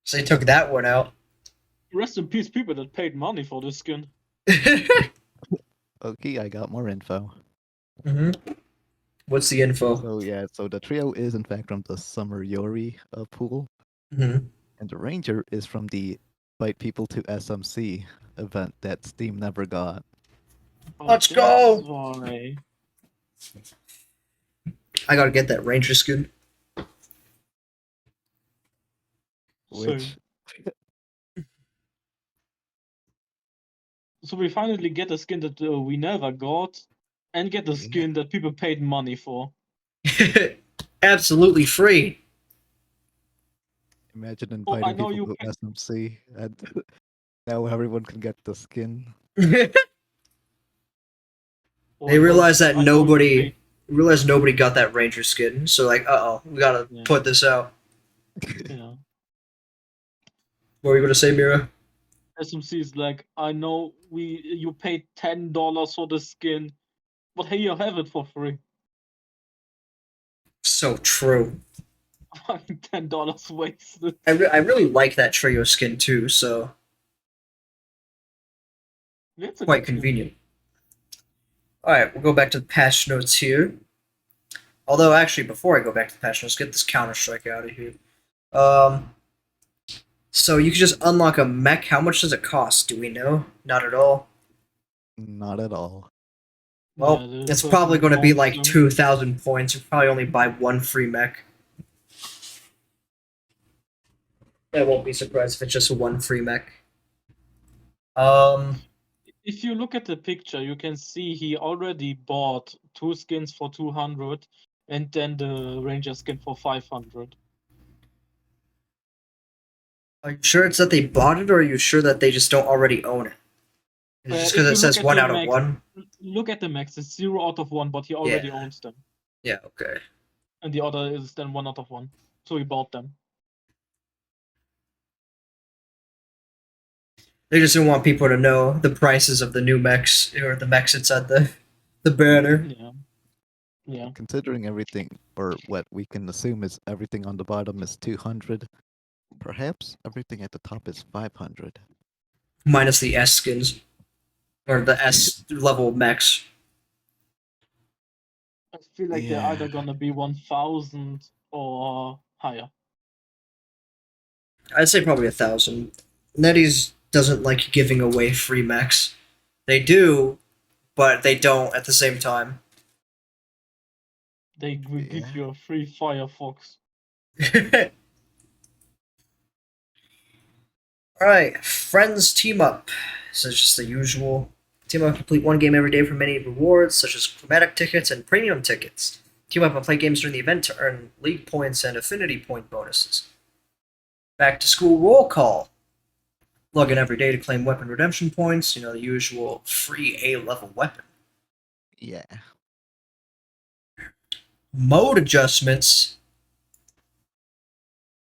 So they took that one out. Rest in peace, people that paid money for this skin. Okay, I got more info. What's the info? So yeah, so the trio is in fact from the Summer Yori pool, and the Ranger is from the Fight People to SMC event that Steam never got. Let's That's go! why. I gotta get that Ranger skin. Which So we finally get a skin that we never got, and get a skin that people paid money for. Absolutely free. imagine Oh, I inviting know people you to SMC and now everyone can get the skin. They Oh, I realized know- that I know you nobody paid- nobody got that Ranger skin, so like, we gotta Yeah. put this out. Yeah. What were you gonna say, Mira? SMC is like, I know you paid $10 for the skin, but hey, you have it for free. So true. $10 wasted. I really like that trio skin too, so It's a quite good skin. convenient. Alright, we'll go back to the patch notes here. Although, actually, before I go back to the patch notes, get this Counter-Strike out of here. So you can just unlock a mech. How much does it cost? Do we know? Not at all. Not at all. Well, Yeah, it's the probably person going to be owns like them. 2,000 points. You probably only buy one free mech. I won't be surprised if it's just one free mech. If you look at the picture, you can see he already bought 2 skins for 200, and then the Ranger skin for 500. Are you sure it's that they bought it, or are you sure that they just don't already own it? Is it just If because you it says look at 1 the out of max- 1? Look at the max, it's 0 out of 1, but he already Yeah. owns them. Yeah, okay. And the other is then 1 out of 1. So he bought them. They just didn't want people to know the prices of the new mechs, or the mechs inside the banner. Yeah. Yeah. Considering everything, or what we can assume is everything on the bottom is 200, Perhaps everything at the top is 500. Minus the S skins. Or the S level mechs. I feel like they're Yeah. either gonna be 1,000 or higher. I'd say probably 1,000. NetEase doesn't like giving away free mechs. They do, but they don't at the same time. They will give Yeah. you a free Firefox. Alright, friends team up. So it's just the usual. Team up, complete one game every day for many rewards, such as chromatic tickets and premium tickets. Team up and play games during the event to earn league points and affinity point bonuses. Back to school roll call. Log in every day to claim weapon redemption points, you know, the usual free A-level weapon. Yeah. Mode adjustments.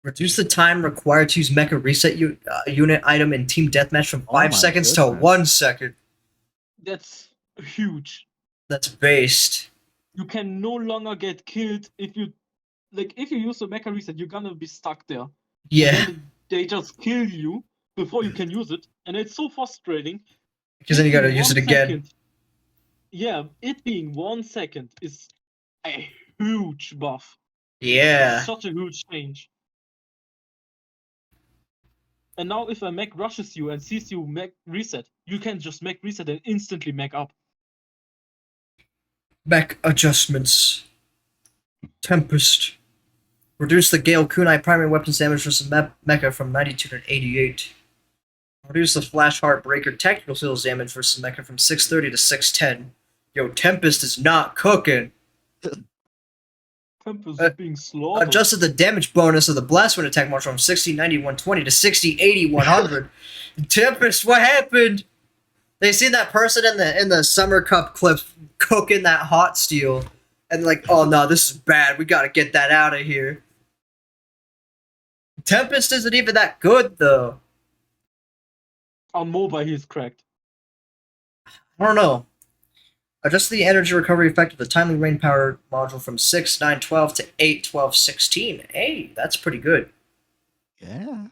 Reduce the time required to use mecha reset unit item in team deathmatch from Oh 5 my seconds to goodness. 1 second. That's huge. That's based. You can no longer get killed if you use a mecha reset, you're gonna be stuck there. Yeah, And then they just kill you before you can use it, and it's so frustrating. because then you gotta being use it 1 again. second- Yeah, it being 1 second is a huge buff. Yeah. Such a huge change. And now if a mech rushes you and sees you mech reset, you can just mech reset and instantly mech up. Mech adjustments. Tempest. Reduce the Gale Kunai primary weapons damage versus mecha from 92 to 88. Reduce the Flash Heartbreaker technical skills damage versus mecha from 630 to 610. Yo, Tempest is not cooking. Tempest is being slaughtered. Adjusted the damage bonus of the Blast Wind attack march from 60, 90, 120 to 60, 80, 100. Tempest, what happened? They seen that person in the Summer Cup clip cooking that hot steel, and like, oh no, this is bad. We gotta get that out of here. Tempest isn't even that good though. On mobile, he's cracked. I don't know. Adjust the energy recovery effect of the timely rain power module from 6, 9, 12 to 8, 12, 16. Hey, that's pretty good. Yeah.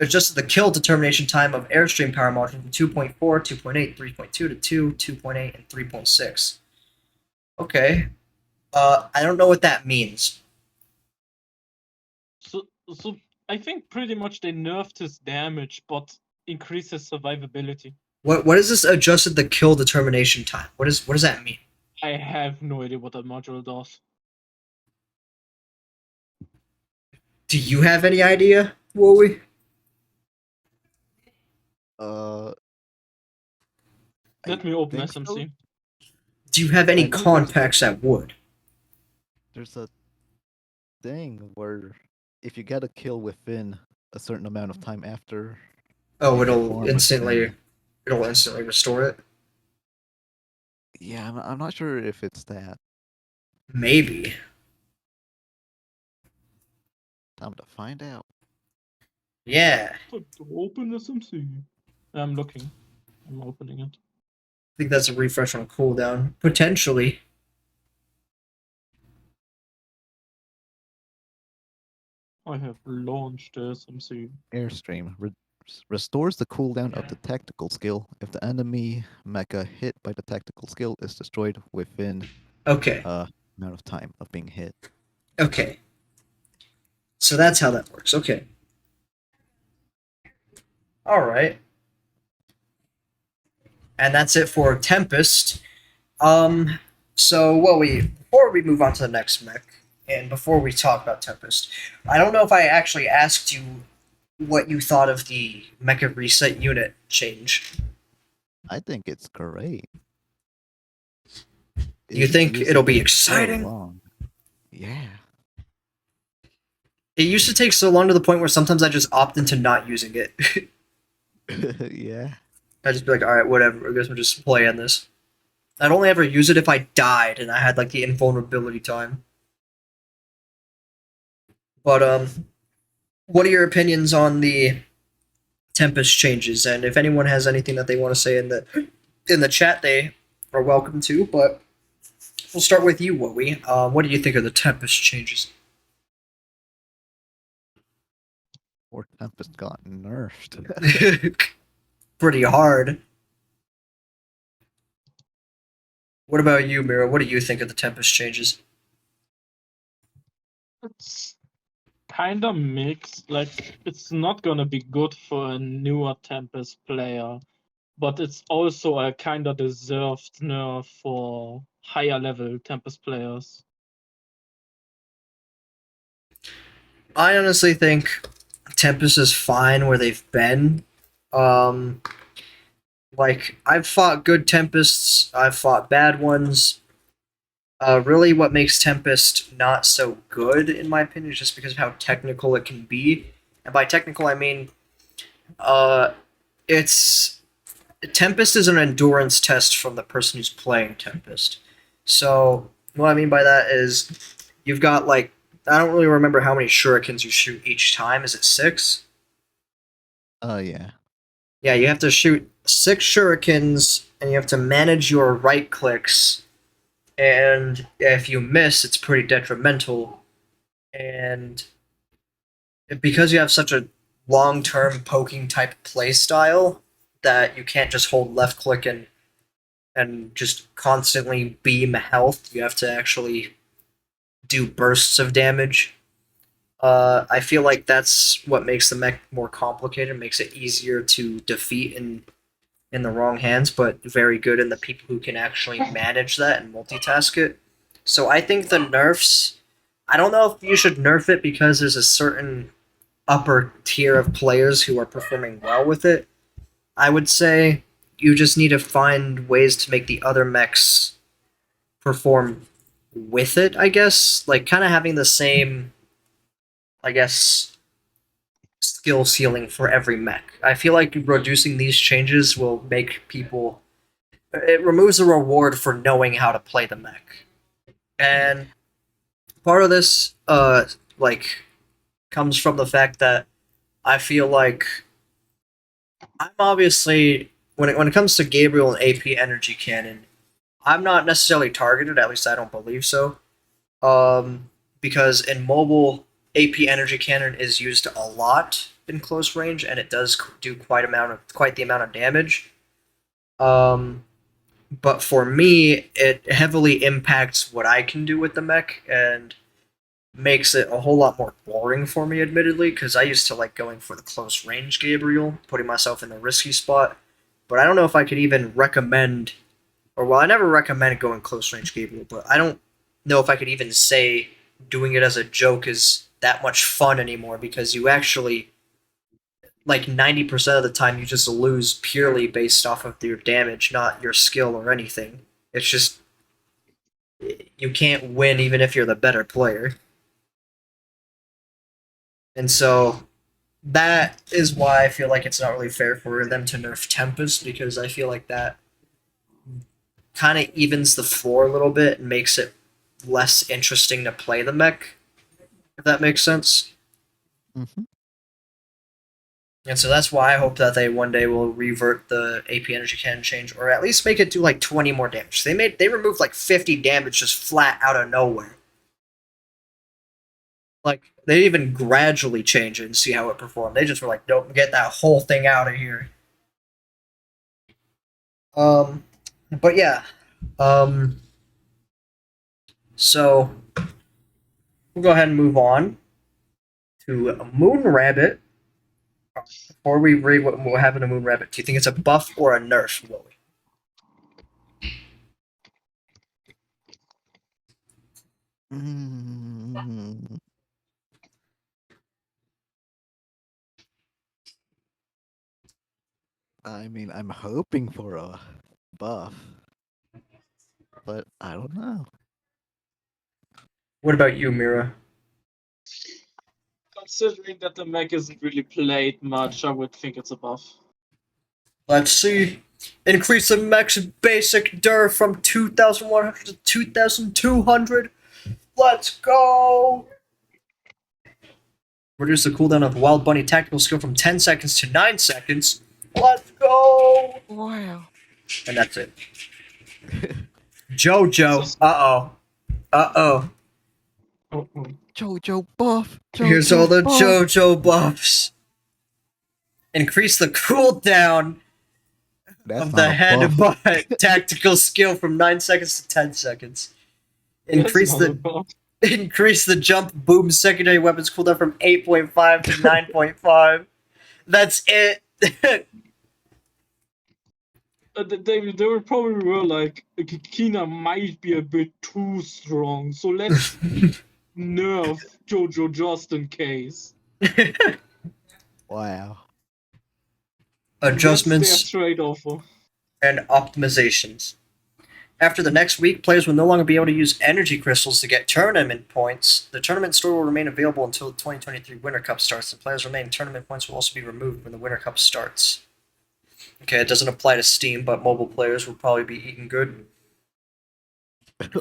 Adjusted the kill determination time of airstream power module from 2.4, 2.8, 3.2 to 2, 2.8, and 3.6. Okay. I don't know what that means. So I think pretty much they nerfed his damage, but increased his survivability. What is this adjusted the kill determination time? What does that mean? I have no idea what that module does. Do you have any idea, Wowie? Let me open think SMC. so. Do you have any I know there's contacts that would? There's a thing where if you get a kill within a certain amount of time after, Oh, you it'll perform a instantly thing. restore it. Yeah, I'm not sure if it's that. Maybe. Time to find out. Yeah. To open SMC. I'm looking. I'm opening it. I think that's a refresh on cooldown. Potentially. I have launched SMC. Airstream restores the cooldown of the tactical skill if the enemy mecha hit by the tactical skill is destroyed within Okay. amount of time of being hit. Okay. So that's how that works. Okay. Alright. And that's it for Tempest. So before we move on to the next mech, and before we talk about Tempest, I don't know if I actually asked you what you thought of the mecha reset unit change. I think it's great. You think it'll be so exciting? long. Yeah. It used to take so long to the point where sometimes I just opt into not using it. Yeah. I'd just be like, alright, whatever, I guess we're just playing this. I'd only ever use it if I died and I had like the invulnerability time. But what are your opinions on the Tempest changes? And if anyone has anything that they want to say in the chat, they are welcome to. But we'll start with you, Wowie. What do you think of the Tempest changes? Poor Tempest got nerfed. Pretty hard. What about you, Mira? What do you think of the Tempest changes? It's kind of mixed. Like, it's not gonna be good for a newer Tempest player, but it's also a kind of deserved nerf for higher level Tempest players. I honestly think Tempest is fine where they've been. Um, like I've fought good Tempests, I've fought bad ones. Really, what makes Tempest not so good, in my opinion, is just because of how technical it can be. And by technical, I mean, uh, it's Tempest is an endurance test from the person who's playing Tempest. So what I mean by that is you've got like I don't really remember how many shurikens you shoot each time. Is it 6? Yeah. Yeah, you have to shoot 6 shurikens, and you have to manage your right clicks. And if you miss, it's pretty detrimental. And because you have such a long-term poking type play style, that you can't just hold left click and just constantly beam health. You have to actually do bursts of damage. I feel like that's what makes the mech more complicated, makes it easier to defeat in the wrong hands, but very good in the people who can actually manage that and multitask it. So I think the nerfs, I don't know if you should nerf it because there's a certain upper tier of players who are performing well with it. I would say you just need to find ways to make the other mechs perform with it, I guess. Like, kind of having the same, I guess, skill ceiling for every mech. I feel like reducing these changes will make people. It removes the reward for knowing how to play the mech. And part of this, like, comes from the fact that I feel like I'm obviously when it comes to Gabriel and AP Energy Cannon, I'm not necessarily targeted. At least I don't believe so. Because in mobile, AP Energy Cannon is used a lot in close range, and it does do quite the amount of damage. But for me, it heavily impacts what I can do with the mech, and makes it a whole lot more boring for me, admittedly, because I used to like going for the close range Gabriel, putting myself in the risky spot. But I don't know if I could even recommend, or well, I never recommend going close range Gabriel, but I don't know if I could even say doing it as a joke is that much fun anymore, because you actually, like 90% of the time, you just lose purely based off of your damage, not your skill or anything. It's just, you can't win even if you're the better player. And so that is why I feel like it's not really fair for them to nerf Tempest, because I feel like that kind of evens the floor a little bit and makes it less interesting to play the mech, if that makes sense. Mm-hmm. And so that's why I hope that they one day will revert the AP Energy Cannon change, or at least make it do like 20 more damage. They removed like 50 damage just flat out of nowhere. Like, they didn't even gradually change it and see how it performed. They just were like, "Don't get that whole thing out of here." But yeah, so we'll go ahead and move on to Moon Rabbit. Before we read what happened to Moon Rabbit, do you think it's a buff or a nerf, Willie? Mm, I mean, I'm hoping for a buff, but I don't know. What about you, Mira? Considering that the mech isn't really played much, I would think it's a buff. Let's see. Increase the max basic DER from 2,100 to 2,200. Let's go! Reduce the cooldown of Wild Bunny tactical skill from 10 seconds to 9 seconds. Let's go! Wow. And that's it. Jojo. Uh-oh. Uh-oh. Oh, Jojo buff. Here's all the Jojo buffs. Increase the cooldown That's of not the a buff. headbutt tactical skill from 9 seconds to 10 seconds. Increase That's not the about. increase the jump boom secondary weapons cooldown from 8.5 to 9.5. That's it. They were probably were like Kikina might be a bit too strong, so let's nerf Jojo just in case. Wow. That's their Adjustments trade-off. and optimizations. After the next week, players will no longer be able to use energy crystals to get tournament points. The tournament store will remain available until the 2023 Winter Cup starts, and players' remaining tournament points will also be removed when the Winter Cup starts. Okay, it doesn't apply to Steam, but mobile players will probably be eating good.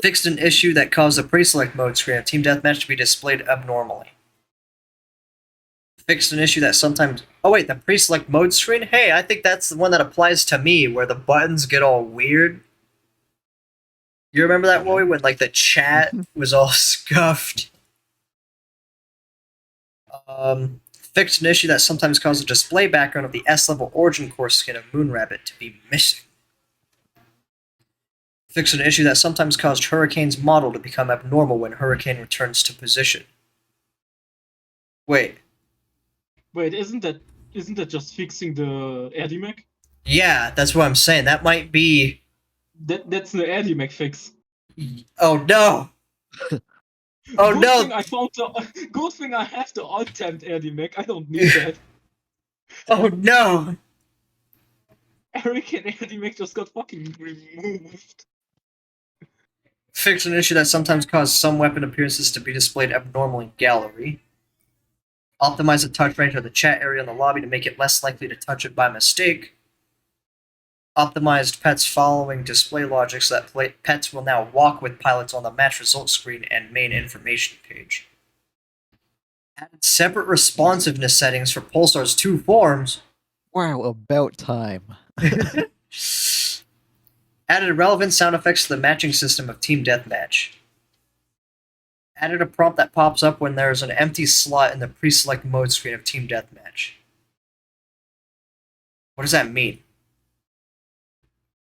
Fixed an issue that caused the pre-select mode screen of Team Deathmatch to be displayed abnormally. Fixed an issue that sometimes... Oh wait, the pre-select mode screen? Hey, I think that's the one that applies to me, where the buttons get all weird. You remember that, Wowie, when like the chat was all scuffed? Fixed an issue that sometimes caused the display background of the S-level Origin Core skin of Moonrabbit to be missing. Fixed an issue that sometimes caused Hurricane's model to become abnormal when Hurricane returns to position. Wait, Isn't that just fixing the AirDMAC? yeah, that's what I'm saying. That might be... That's the AirDMAC fix. Oh no! Oh Good no! thing I found good thing I have the alt-tabbed AirDMAC. I don't need that. Oh no! Hurricane AirDMAC just got fucking removed. Fixed an issue that sometimes caused some weapon appearances to be displayed abnormally in gallery. Optimize the touch range of the chat area in the lobby to make it less likely to touch it by mistake. Optimized pets following display logic so that pets will now walk with pilots on the match results screen and main information page. Added separate responsiveness settings for Pulsar's 2 forms. Wow, about time. Added relevant sound effects to the matching system of Team Deathmatch. Added a prompt that pops up when there is an empty slot in the pre-select mode screen of Team Deathmatch. What does that mean?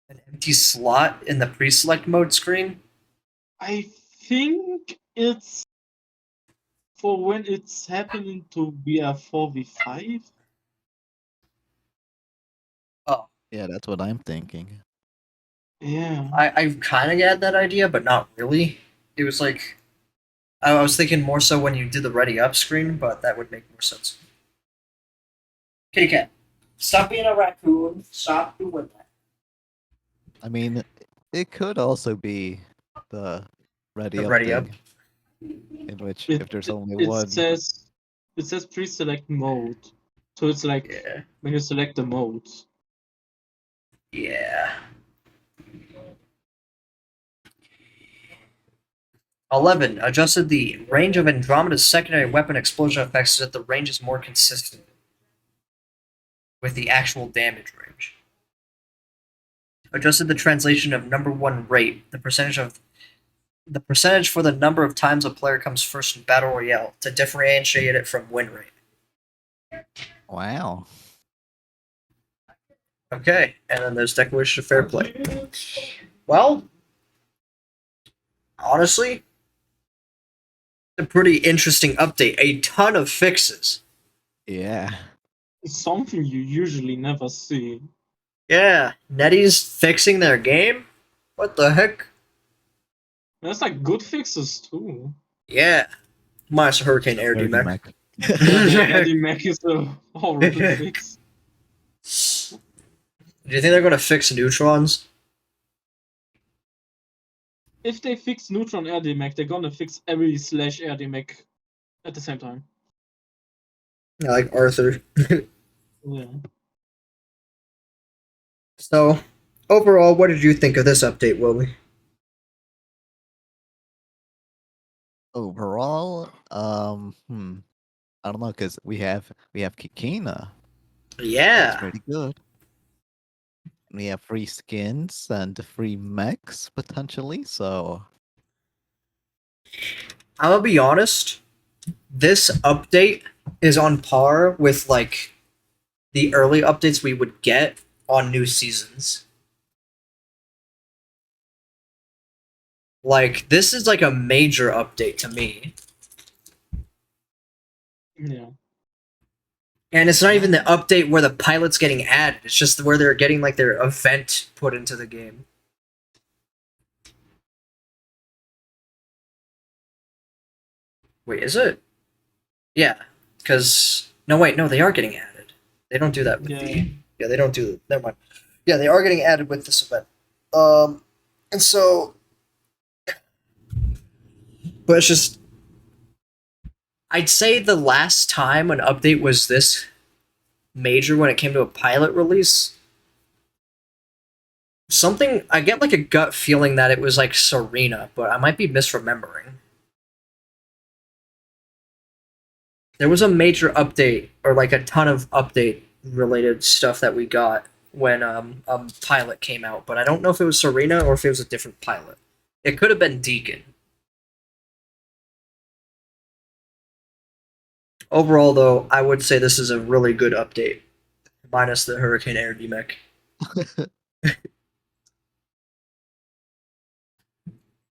An empty slot in the pre-select mode screen? I think it's for when it's happening to be a 4v5. Oh. Yeah, that's what I'm thinking. Yeah. I kind of had that idea, but not really. It was like... I was thinking more so when you did the ready up screen, but that would make more sense. Kitty cat, stop being a raccoon. Stop doing that. I mean, it could also be the ready The up ready thing, up. in which It, if there's it, only it one. says pre-select mode. So it's like Yeah. when you select the modes. Yeah. 11. Adjusted the range of Andromeda's secondary weapon explosion effects so that the range is more consistent with the actual damage range. Adjusted the translation of number 1 rate, the percentage for the number of times a player comes first in Battle Royale, to differentiate it from win rate. Wow. Okay, and then there's Declaration of Fair Play. Well, honestly, a pretty interesting update. A ton of fixes. Yeah. It's something you usually never see. Yeah, Nettie's fixing their game? What the heck? There's like good fixes too. Yeah. Minus Hurricane Air Dirty D-Mac. Mac. Eddie Mac is a horrible fix. Do you think they're going to fix neutrons? If they fix Neutron AirDMAC, they're gonna fix every / AirDMAC at the same time. Yeah, like Arthur. Yeah. So, overall, what did you think of this update, Willie? Overall, I don't know, because we have Kikina. That's Yeah. pretty good. We have free skins and free mechs potentially, so I'm gonna be honest. This update is on par with, like, the early updates we would get on new seasons. Like, this is like a major update to me. Yeah. And it's not even the update where the pilot's getting added. It's just where they're getting like their event put into the game. Wait, is it? Yeah, because no, wait, no, they are getting added. They don't do that with the. Yeah, they don't do. Never mind. Yeah, they are getting added with this event. And so, but it's just. I'd say the last time an update was this major when it came to a pilot release. Something I get like a gut feeling that it was like Serena, but I might be misremembering. There was a major update or like a ton of update related stuff that we got when pilot came out, but I don't know if it was Serena or if it was a different pilot. It could have been Deacon. Overall, though, I would say this is a really good update, minus the Hurricane Air DMEC.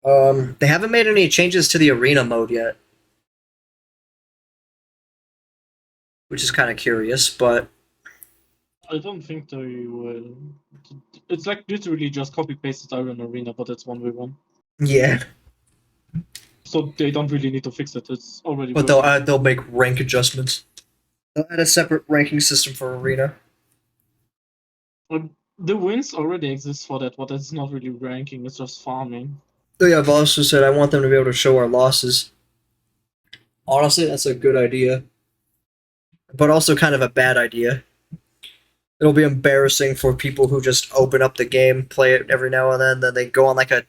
They haven't made any changes to the arena mode yet, which is kind of curious, but I don't think they will. It's like literally just copy pasted Iron Arena, but it's 1v1. yeah. So they don't really need to fix it. It's already. But they'll make rank adjustments. They'll add a separate ranking system for arena. The wins already exist for that, but it's not really ranking. It's just farming. Oh yeah, I've also said I want them to be able to show our losses. Honestly, that's a good idea, but also kind of a bad idea. It'll be embarrassing for people who just open up the game, play it every now and then they go on like a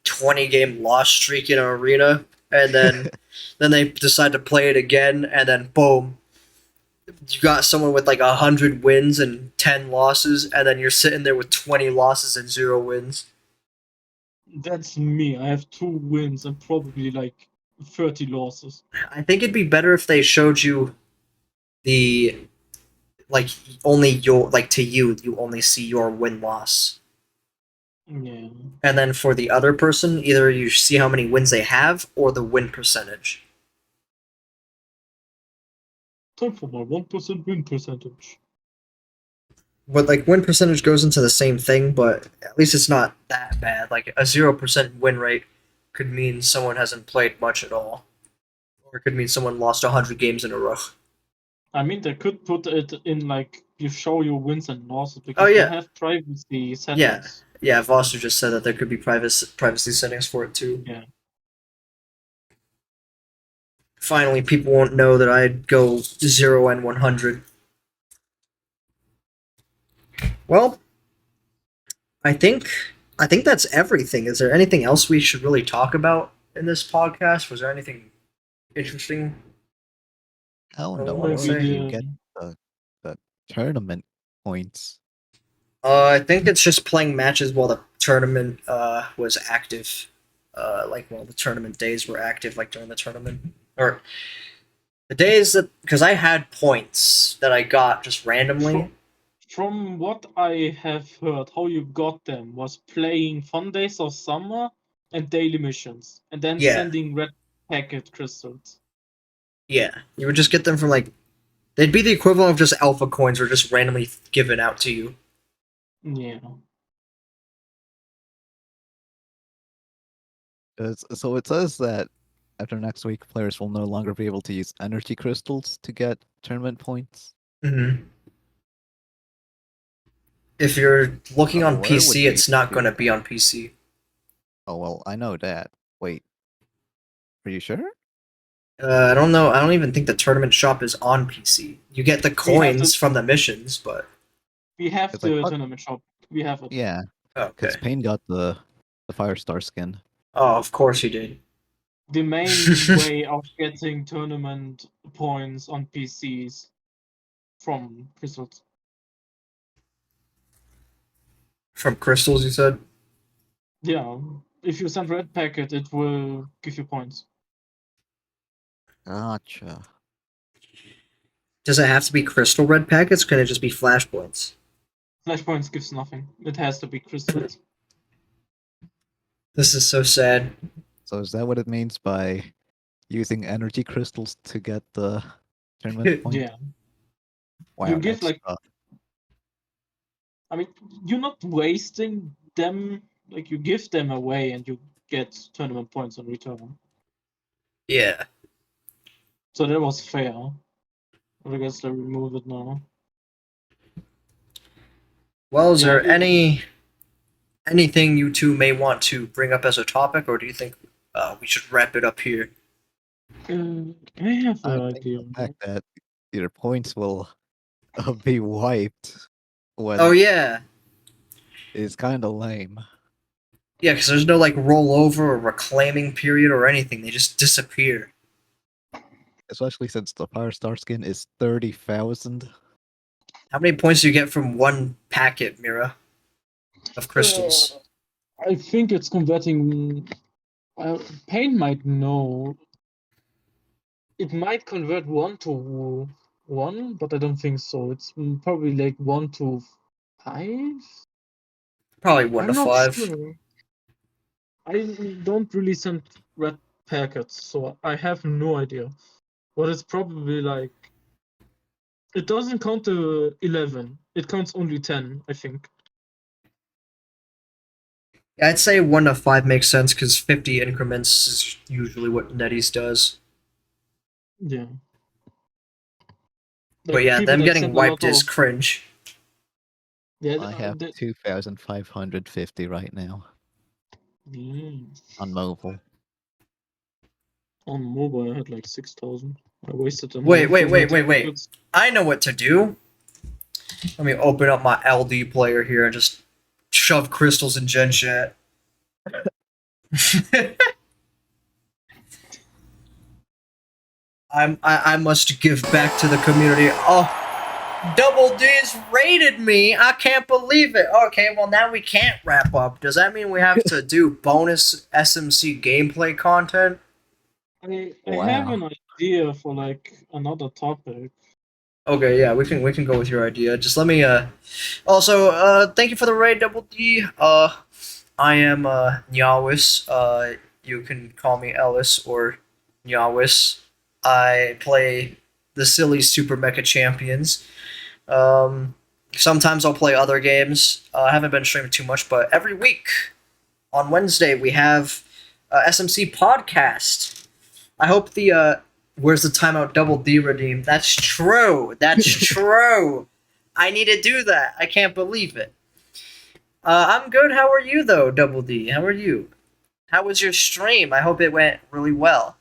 20-game loss streak in an arena, and then then they decide to play it again, and then boom, you got someone with like 100 wins and 10 losses, and then you're sitting there with 20 losses and 0 wins. That's me. I have 2 wins and probably like 30 losses. I think it'd be better if they showed you the like only your like to you only see your win loss. Yeah. And then for the other person, either you see how many wins they have or the win percentage. Time for my 1% win percentage. But like win percentage goes into the same thing, but at least it's not that bad. Like a 0% win rate could mean someone hasn't played much at all, or it could mean someone lost 100 games in a row. I mean, they could put it in like you show your wins and losses because Oh, yeah. they have privacy settings. Yeah, Foster just said that there could be privacy settings for it too. Yeah. Finally, people won't know that I'd go 0 and 100. Well, I think that's everything. Is there anything else we should really talk about in this podcast? Was there anything interesting? Oh I no, wanna where say- do you get the tournament points? I think it's just playing matches while the tournament was active. Like while the tournament days were active, like during the tournament. Or the days that, because I had points that I got just randomly. From what I have heard, how you got them was playing Fun Days of Summer and daily missions, and then Yeah. sending red packet crystals. Yeah, you would just get them from like, they'd be the equivalent of just alpha coins or just randomly given out to you. Yeah. So it says that after next week, players will no longer be able to use energy crystals to get tournament points. Mm-hmm. If you're looking on Where would PC, they it's not do going to that? be on PC. Oh well, I know that. Wait, are you sure? I don't know. I don't even think the tournament shop is on PC. You get the coins from the missions, but We have It's like, the what? tournament shop. We have it. Yeah, okay. because Payne got the Firestar skin. Oh, of course he did. The main way of getting tournament points on PCs from crystals. From crystals, you said. Yeah. If you send red packet, it will give you points. Gotcha. Does it have to be crystal red packets? Or can it just be flashpoints? Flashpoints gives nothing. It has to be crystals. This is so sad. So is that what it means by using energy crystals to get the tournament point? Yeah. Wow, You give that's like, tough. I mean, you're not wasting them. Like you give them away and you get tournament points in return. Yeah. So that was fair. But I guess they remove it now. Well, is Yeah, there anything you two may want to bring up as a topic, or do you think we should wrap it up here? I have I an think idea. the fact that your points will be wiped when Oh yeah, is kind of lame. yeah, because there's no like rollover or reclaiming period or anything. They just disappear. Especially since the Firestar skin is 30,000. How many points do you get from one packet, Mira, of crystals? I think it's converting. Pain might know. It might convert 1 to 1, but I don't think so. It's probably like 1 to 5. Probably 1 I'm to not 5. sure. I don't really send red packets, so I have no idea. But it's probably like. It doesn't count to 11. It counts only 10, I think. I'd say 1 to 5 makes sense because 50 increments is usually what NetEase does. Yeah. But yeah, people them that getting send a wiped lot is of- cringe. Yeah, I have 2,550 right now on mobile. On mobile, I had like 6,000. I wasted them. Wait, all wait, for wait, that. wait, wait. I know what to do. Let me open up my LD player here and just shove crystals in Gen Chat. I must give back to the community. Oh, Double D's rated me. I can't believe it. Okay, well now we can't wrap up. Does that mean we have to do bonus SMC gameplay content? I Wow. have an idea for like another topic. Okay, yeah, we can go with your idea. Just let me also thank you for the raid, Double D. I am Nyawis. You can call me Ellis or Nyawis. I play the silly Super Mecha Champions. Sometimes I'll play other games. I haven't been streaming too much, but every week on Wednesday we have SMC podcast. I hope the where's the timeout Double D redeem? That's true. That's true. I need to do that. I can't believe it. I'm good. How are you though, Double D? How are you? How was your stream? I hope it went really well.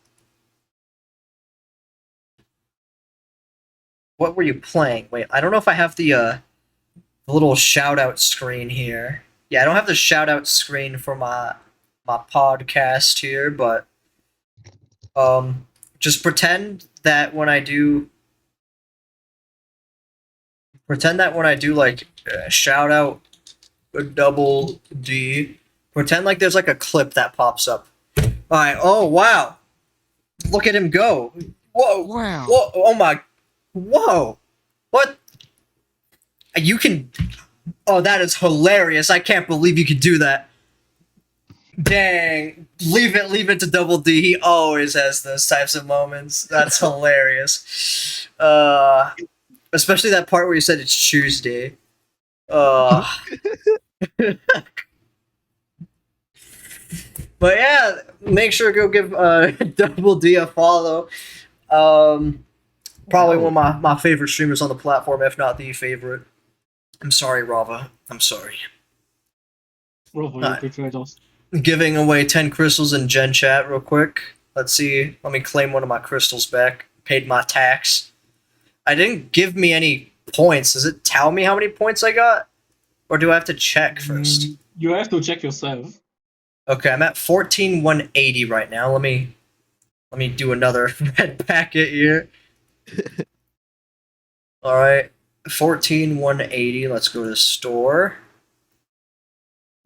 What were you playing? Wait, I don't know if I have the little shout out screen here. Yeah, I don't have the shout out screen for my podcast here, but just pretend that when I do like shout out Double D, pretend like there's like a clip that pops up. All right. Oh wow! Look at him go! Whoa! Wow. Whoa! Oh my! Whoa! What? You can. Oh, that is hilarious! I can't believe you could do that. Dang! Leave it to Double D. He always has those types of moments. That's hilarious. Especially that part where you said it's Tuesday. But yeah, make sure to go give Double D a follow. Probably one of my favorite streamers on the platform, if not the favorite. I'm sorry, Rava. I'm sorry. Robo, you betrayed us. Giving away 10 crystals in Gen Chat real quick. Let's see. Let me claim one of my crystals back. Paid my tax. I didn't give me any points. Does it tell me how many points I got? Or do I have to check first? You have to check yourself. Okay, I'm at 14,180 right now. Let me do another red packet here. Alright. 14,180. Let's go to store.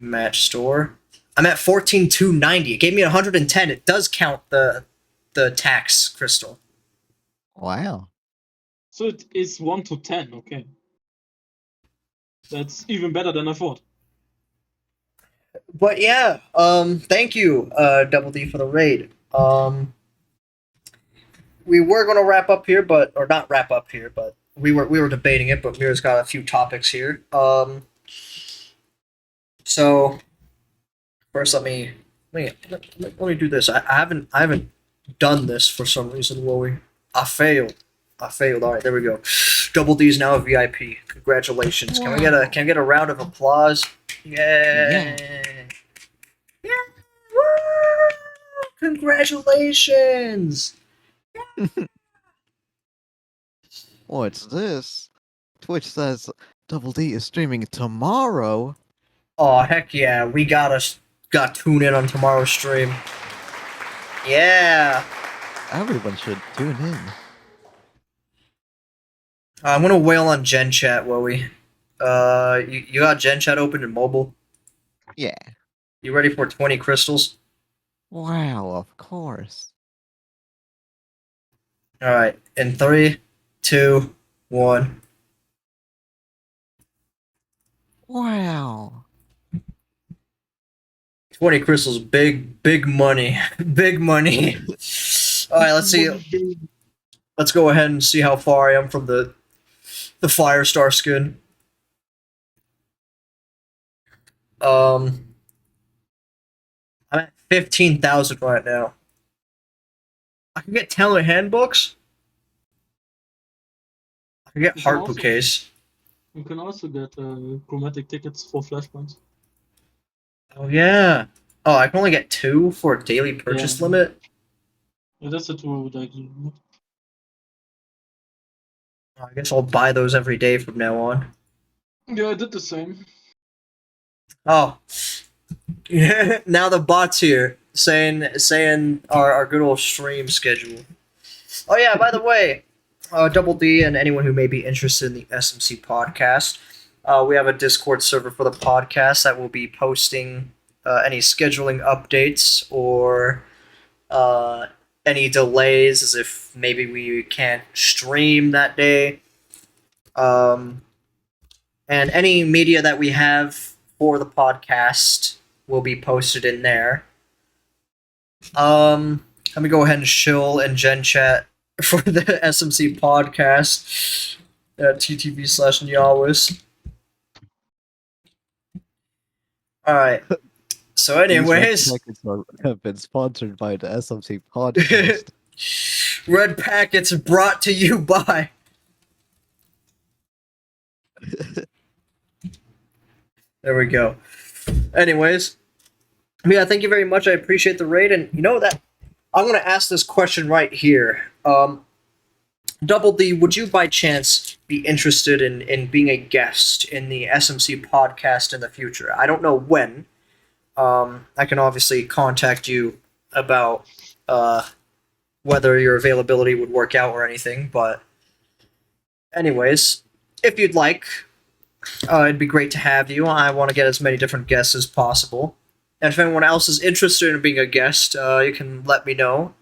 Match store. I'm at 14,290. It gave me 110. It does count the tax crystal. Wow. So it is 1 to 10, okay. That's even better than I thought. But yeah, thank you, Double D, for the raid. We were gonna wrap up here, or not wrap up here, but we were debating it. But Mira's got a few topics here. So first, let me do this. I haven't done this for some reason, Willie. I failed. All right, there we go. Double D's now a VIP. Congratulations. Can we get a round of applause? Yeah. Yeah. Woo! Congratulations. What's this? Twitch says Double D is streaming tomorrow. Oh heck yeah, we got tune in on tomorrow's stream. Yeah. Everyone should tune in. I'm gonna wail on Gen Chat, Wowie. You got Gen Chat open in mobile? Yeah. You ready for 20 crystals? Wow, of course. Alright, in 3, 2, 1. Wow. 20 crystals, big money. Big money. Alright, let's see. Let's go ahead and see how far I am from the Firestar skin. I'm at 15,000 right now. I can get talent handbooks. I can get You can heart also- bouquets. You can also get chromatic tickets for flashpoints. Oh yeah. Oh, I can only get 2 for a daily purchase Yeah. limit. Yeah, that's a true idea. I guess I'll buy those every day from now on. Yeah, I did the same. Oh. Now the bot's here saying our good old stream schedule. Oh yeah, by the way, Double D and anyone who may be interested in the SMC podcast, we have a Discord server for the podcast that will be posting any scheduling updates or any delays, as if maybe we can't stream that day. And any media that we have for the podcast will be posted in there. Let me go ahead and shill and Gen Chat for the SMC podcast at TTV/Nyawis. Alright. So anyways, These red packets have been sponsored by the SMC podcast. red packets brought to you by there we go. Anyways, yeah, thank you very much. I appreciate the raid, and you know that I'm gonna ask this question right here. Double D, would you by chance be interested in being a guest in the SMC podcast in the future? I don't know when. I can obviously contact you about whether your availability would work out or anything, but anyways, if you'd like, it'd be great to have you. I want to get as many different guests as possible. And if anyone else is interested in being a guest, you can let me know,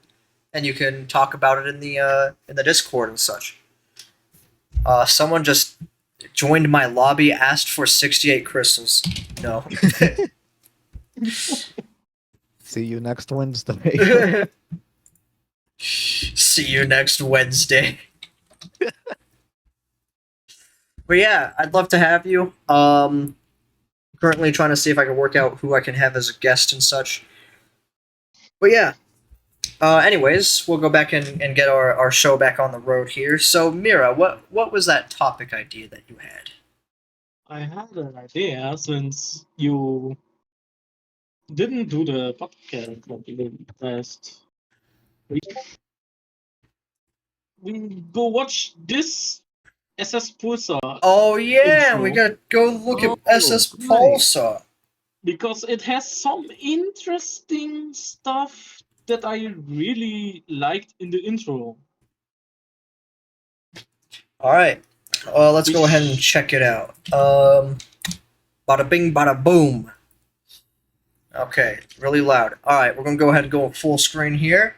and you can talk about it in the Discord and such. Someone just joined my lobby, asked for 68 crystals. No. See you next Wednesday. See you next Wednesday. But yeah, I'd love to have you. Currently trying to see if I can work out who I can have as a guest and such. But yeah. Anyways, we'll go back and get our show back on the road here. So Mira, what was that topic idea that you had? I had an idea since you didn't do the podcast like you did last week. We go watch this SS Pulsar Oh yeah, Intro. we gotta go look at Oh, SS right. Pulsar. because it has some interesting stuff that I really liked in the intro. Alright. Let's go ahead and check it out. Bada bing, bada boom. Okay, really loud. Alright, we're gonna go ahead and go full screen here.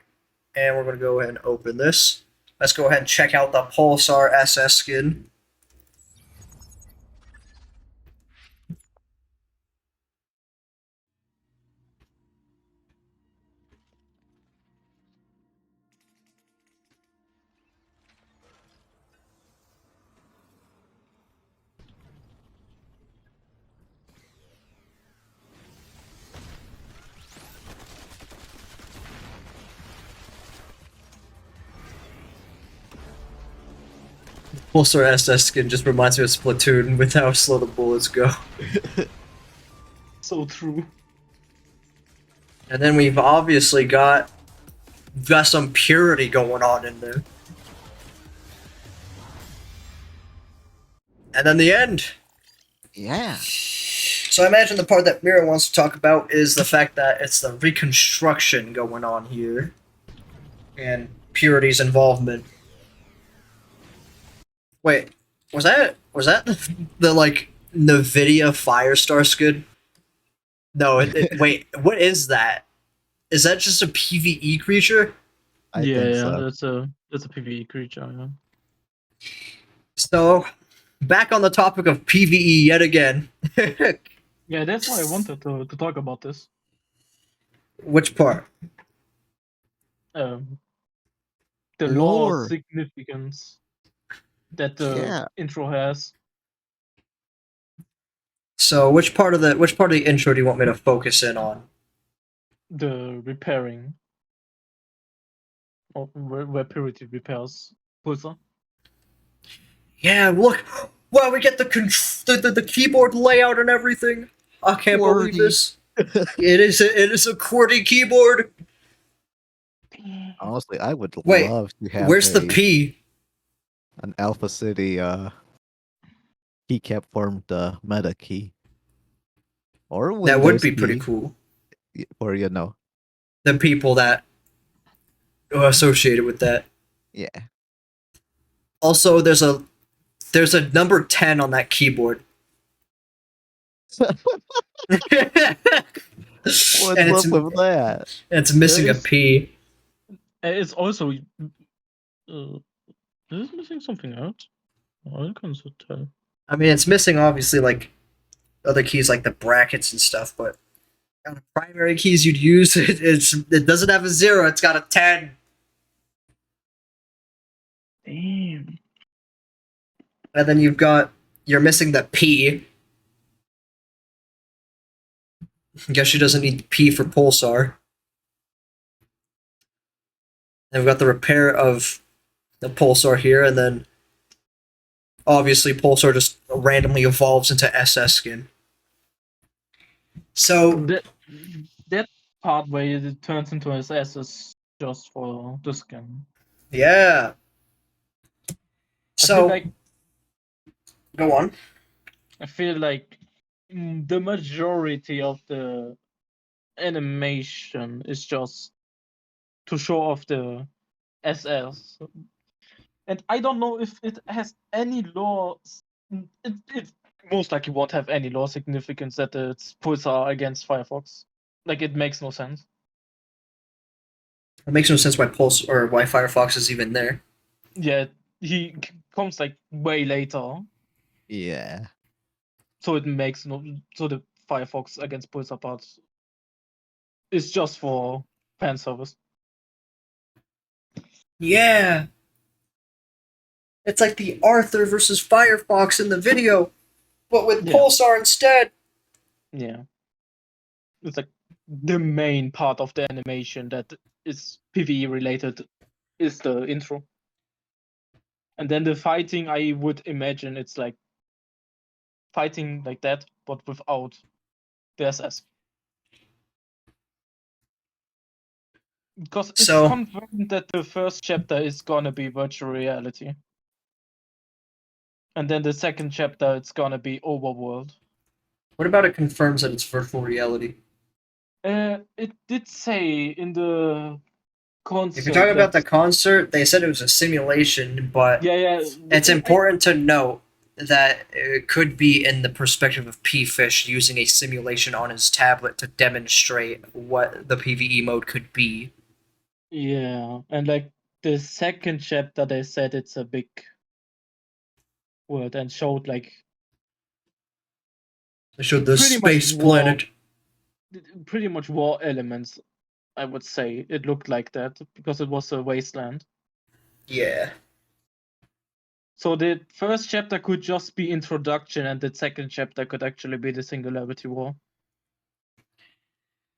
And we're gonna go ahead and open this. let's go ahead and check out the Pulsar SS skin. Pulsar SS skin just reminds me of Splatoon with how slow the bullets go. So true. And then we've obviously got some purity going on in there. And then the end. Yeah. So I imagine the part that Mira wants to talk about is the fact that it's the reconstruction going on here. And Purity's involvement. Wait, was that the like NVIDIA Firestar skin? No, wait, what is that? Is that just a PvE creature? I yeah, think yeah, so. that's a PvE creature. Yeah. So, back on the topic of PvE yet again. Yeah, that's why I wanted to talk about this. Which part? The lore Lore. significance that the Yeah. intro has. So, which part of the intro do you want me to focus in on? The repairing. Or where Purity repairs Pulsar. Yeah, look. Wow, we get the keyboard layout and everything. I can't believe QWERTY. this. It is a QWERTY keyboard. Honestly, I would Wait, love to have Where's the P? an Alpha City keycap formed meta key. Or Windows That would be pretty key, cool. or you know. The people that are associated with that. Yeah. Also, there's a number 10 on that keyboard. What's And up with that? it's missing a There is- P. It's also. Is it missing something out? I can't tell. I mean, it's missing obviously like other keys like the brackets and stuff, but on the primary keys you'd use, it doesn't have a 0, it's got a 10. Damn. And then you're missing the P. I guess she doesn't need P for Pulsar. And we've got the repair of the Pulsar here, and then obviously Pulsar just randomly evolves into SS skin. So That part where it turns into SS is just for the skin. yeah. I So feel like go on. the majority of the animation is just to show off the SS. And I don't know if it has any lore. It most likely won't have any lore significance that it's Pulsar against Firefox. Like, it makes no sense. It makes no sense why why Firefox is even there. Yeah, he comes like way later. Yeah. So it makes no. So the Firefox against Pulsar part is just for fan service. Yeah. It's like the Arthur versus Firefox in the video, but with Yeah. Pulsar instead. Yeah. It's like the main part of the animation that is PvE related is the intro. And then the fighting, I would imagine it's like fighting like that, but without the SS. Because it's So- confirmed that the first chapter is gonna be virtual reality. And then the second chapter, it's gonna be overworld. What about it confirms that it's virtual reality? It did say in the concert. If you're talking about the that- concert, they said it was a simulation, but yeah, it's important to note that it could be in the perspective of P-Fish using a simulation on his tablet to demonstrate what the PvE mode could be. Yeah, and like the second chapter they said it's a big world and showed like They showed the pretty much space war. planet. pretty much war elements. I would say it looked like that because it was a wasteland. Yeah. So the first chapter could just be introduction, and the second chapter could actually be the Singularity War.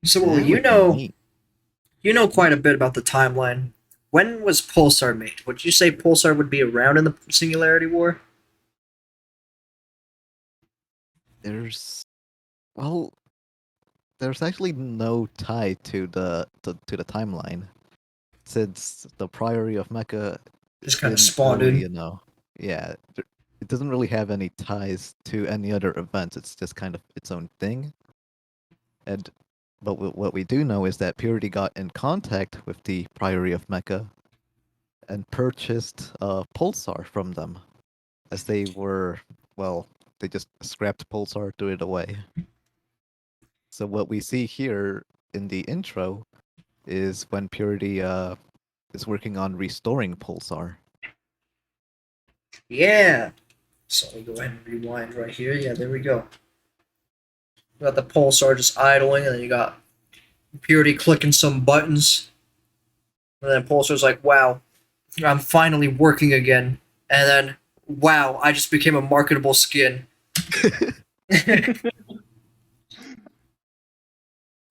So, well, That would be neat. you know quite a bit about the timeline. When was Pulsar made? Would you say Pulsar would be around in the Singularity War? There's well, there's actually no tie to the timeline, since the Priory of Mecca Just kind of didn't spawned really, in. yeah, it doesn't really have any ties to any other events. It's just kind of its own thing. And but what we do know is that Purity got in contact with the Priory of Mecca and purchased Pulsar from them, as they were, well, they just scrapped Pulsar, threw it away. So what we see here in the intro is when Purity is working on restoring Pulsar. Yeah. So let me go ahead and rewind right here. Yeah, there we go. You got the Pulsar just idling, and then you got Purity clicking some buttons. And then Pulsar's like, wow, I'm finally working again. And then, wow, I just became a marketable skin.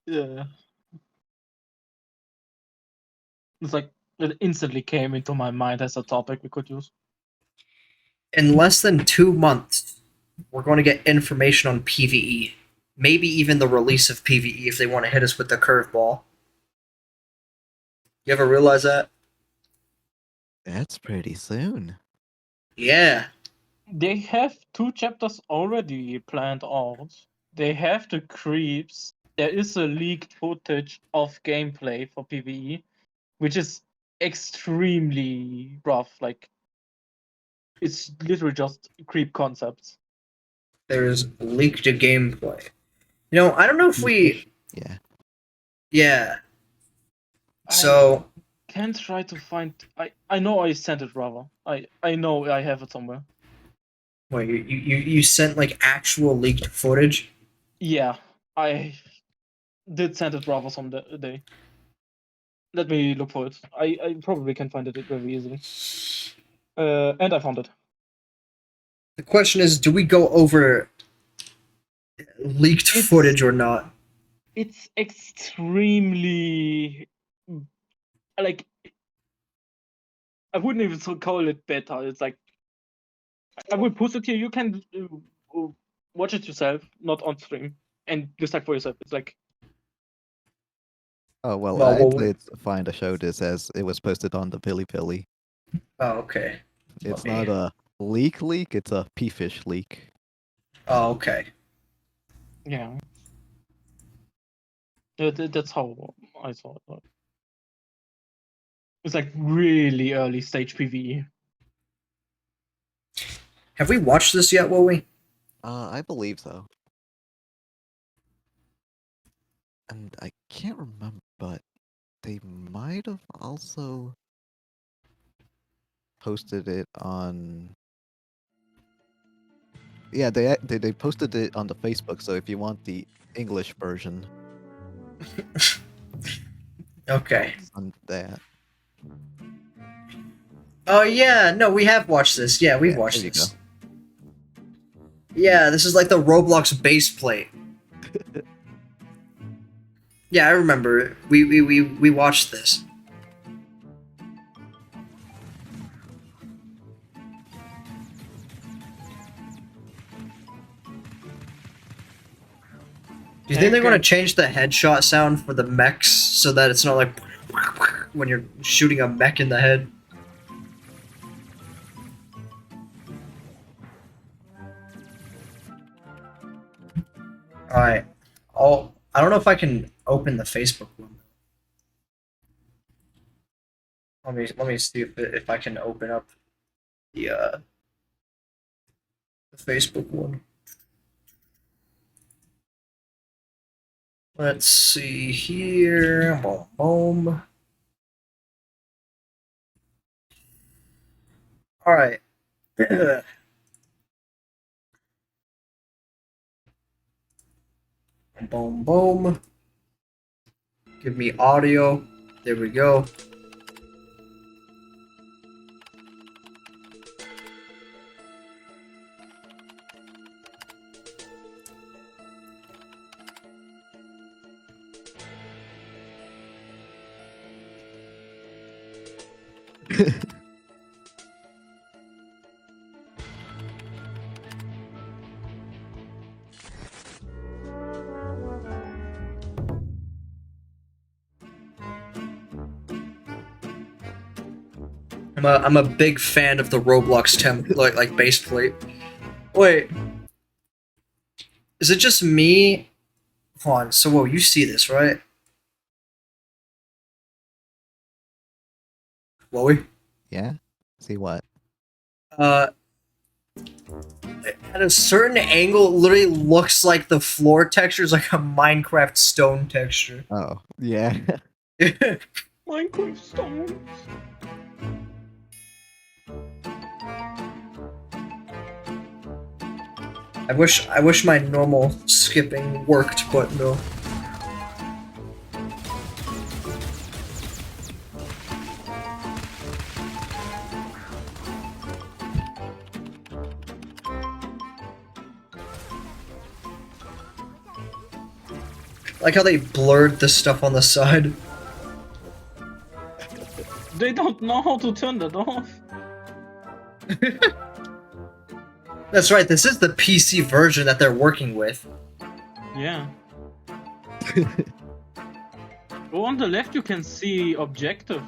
Yeah. It's like it instantly came into my mind as a topic we could use. In less than 2 months, we're going to get information on PvE. Maybe even the release of PvE if they want to hit us with the curveball. You ever realize that? That's pretty soon. Yeah. They have 2 chapters already planned out. They have the creeps. There is a leaked footage of gameplay for PvE, which is extremely rough. Like, it's literally just creep concepts. There's leaked gameplay. You know, I don't know if we. Yeah. Yeah. So. I can try to find. I know I sent it, rather. I know I have it somewhere. Wait, you sent like actual leaked footage? Yeah, I did send it rather some day. Let me look for it. I probably can find it very easily. And I found it. The question is, do we go over leaked footage or not? It's extremely like I wouldn't even call it beta. It's like I will post it here. You can watch it yourself, not on stream, and decide for yourself. It's like Oh well, Well, I well did find to show this as it was posted on the Billy. oh, okay. It's Let me- not a leak, it's a P-fish leak. Oh, okay. yeah. That's how I saw it. It's like really early stage PvE. Have we watched this yet, will we? I believe so. And I can't remember, but they might have also posted it on. Yeah, they posted it on the Facebook. So if you want the English version, Okay. it's on that. Oh yeah, no, we have watched this. Yeah, we've Yeah, watched there you this. Yeah, this is like the Roblox base plate. Yeah, I remember. We watched this. Do you think they're going to change the headshot sound for the mechs so that it's not like when you're shooting a mech in the head? Alright. I don't know if I can open the Facebook one. Let me see if I can open up the Facebook one. Let's see here. Boom, boom. All right. Boom, boom. Give me audio. There we go. I'm a big fan of the Roblox like base plate. Wait, is it just me? Hold on. So, whoa, you see this, right? Whoa, Yeah? See what? at a certain angle, it literally looks like the floor texture is like a Minecraft stone texture. Oh, yeah. Minecraft stones. I wish my normal skipping worked, but no. I like how they blurred the stuff on the side. They don't know how to turn that off. That's right, this is the PC version that they're working with. Yeah. Oh, on the left you can see objective.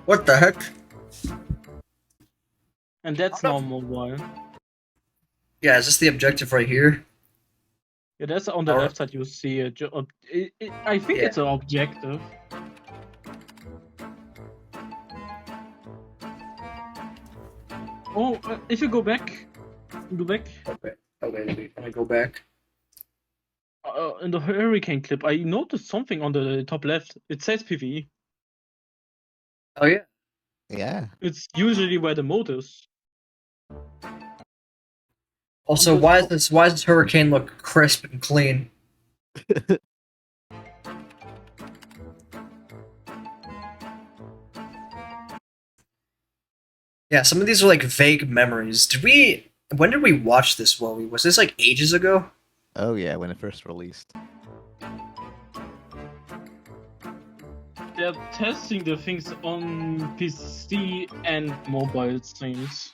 What the heck? And that's now mobile. Yeah, is this the objective right here? Yeah, that's on the Our- left side you see a I think Yeah. it's an objective. Oh, if you go back. Okay, let me go back. In the hurricane clip, I noticed something on the top left. It says PvE. Oh yeah. Yeah. It's usually where the mode is. Also, why does this hurricane look crisp and clean? Yeah, some of these are like vague memories. When did we watch this, Wowie? Was this like ages ago? Oh, yeah, when it first released. They're testing the things on PC and mobile, it seems.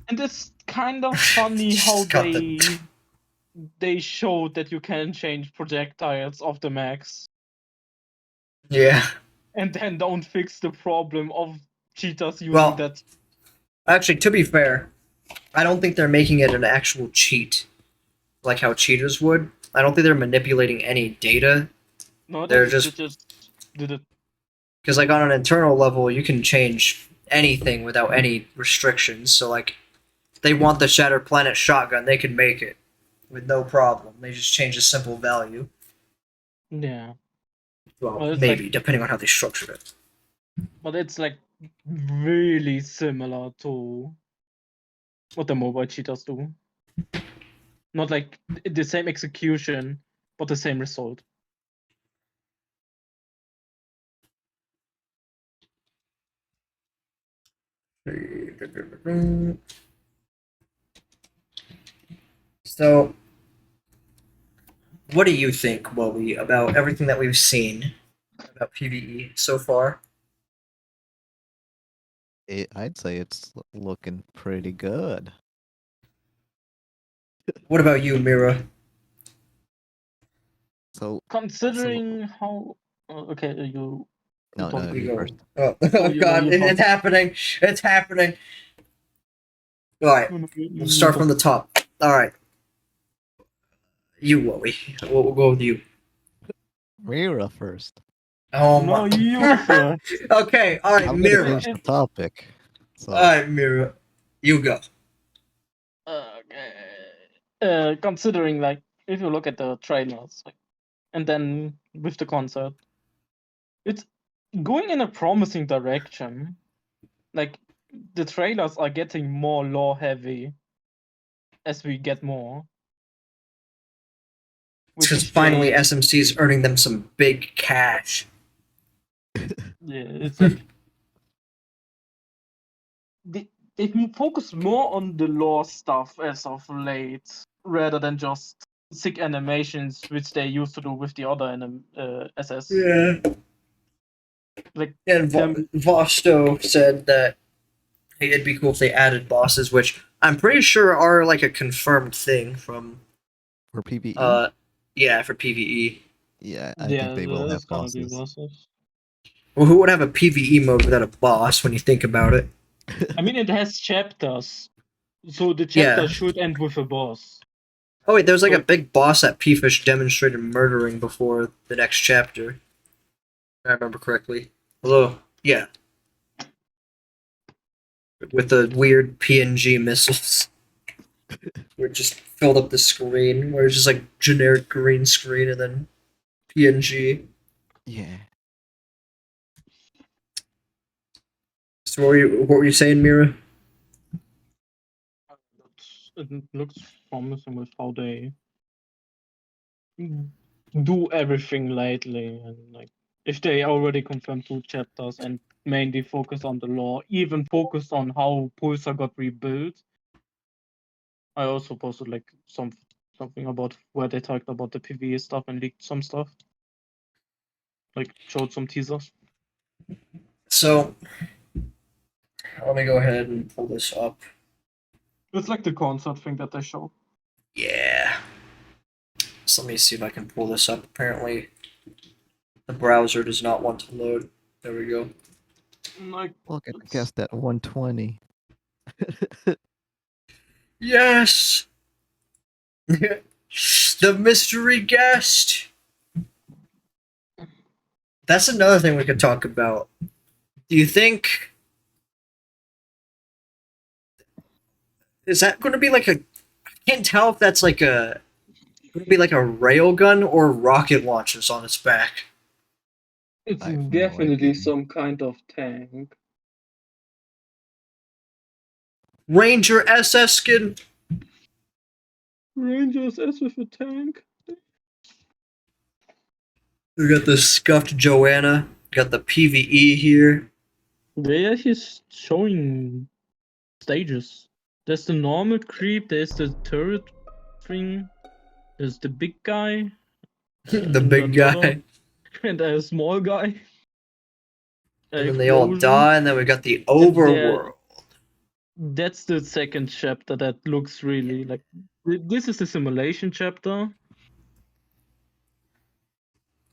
And it's kind of funny how Just got the- they showed that you can change projectiles of the max, Yeah. and then don't fix the problem of cheaters using Well- that. Actually, to be fair, I don't think they're making it an actual cheat, like how cheaters would. I don't think they're manipulating any data, No, they're they just- just did it. because like on an internal level, you can change anything without any restrictions. So like, they want the Shattered Planet shotgun, they can make it with no problem. They just change a simple value. Yeah, Well, it's maybe depending on how they structured it. but it's like really similar to what the mobile cheaters do. Not like the same execution, but the same result. So, what do you think, Wowie, about everything that we've seen about PvE so far? I'd say it's looking pretty good. What about you, Mira? So, Considering how okay, you no, talk- no, You you go. first. Oh, Oh, you God, go, you it's happening! It's happening! Alright, we'll start from the top. Alright. You, Wowie. We'll go with you. Mira first. Oh No, my. you first. Okay, alright, I'm gonna Mira. change the topic. So, Alright, Mira. You go. Okay. Considering like if you look at the trailers, like and then with the concert. It's going in a promising direction. Like the trailers are getting more lore heavy as we get more. With Because each finally game. SMC is earning them some big cash. Yeah, it's like they focus more on the lore stuff as of late, rather than just sick animations, which they used to do with the other SS. Yeah. Like And Vosto said that hey, it'd be cool if they added bosses, which I'm pretty sure are like a confirmed thing from For PvE? yeah, for PvE. Yeah, I think they will there's have gonna be bosses. bosses. Well, who would have a PvE mode without a boss when you think about it? I mean, it has chapters, so the Yeah. chapter should end with a boss. Oh wait, there was like So- a big boss that P-Fish demonstrated murdering before the next chapter. If I remember correctly. Although, yeah. With the weird PNG missiles. Where it just filled up the screen, where it's just like generic green screen and then PNG. Yeah. So what were you saying, Mira? It looks promising with how they do everything lately, and like if they already confirmed 2 chapters and mainly focus on the lore, even focus on how Pulsar got rebuilt. I also posted like something about where they talked about the PvE stuff and leaked some stuff. Like showed some teasers. So, let me go ahead and pull this up. It's like the concert thing that they show. Yeah. So let me see if I can pull this up. Apparently, the browser does not want to load. There we go. Like Look at the guest at 120. Yes! The mystery guest! That's another thing we could talk about. Do you think... Is that going to be like a... I can't tell if that's like a... Going to be like a railgun or rocket launchers on its back. it's I have no definitely idea. some kind of tank. Ranger SS skin. Rangers as with a tank. We got the scuffed Joanna. Got the PvE here. There he's showing stages. There's the normal creep, there's the turret thing, there's the big guy. The and big another- guy. And a small guy. And then they all Explosion. die, and then we got the And overworld. That's the second chapter that looks really like. This is the simulation chapter.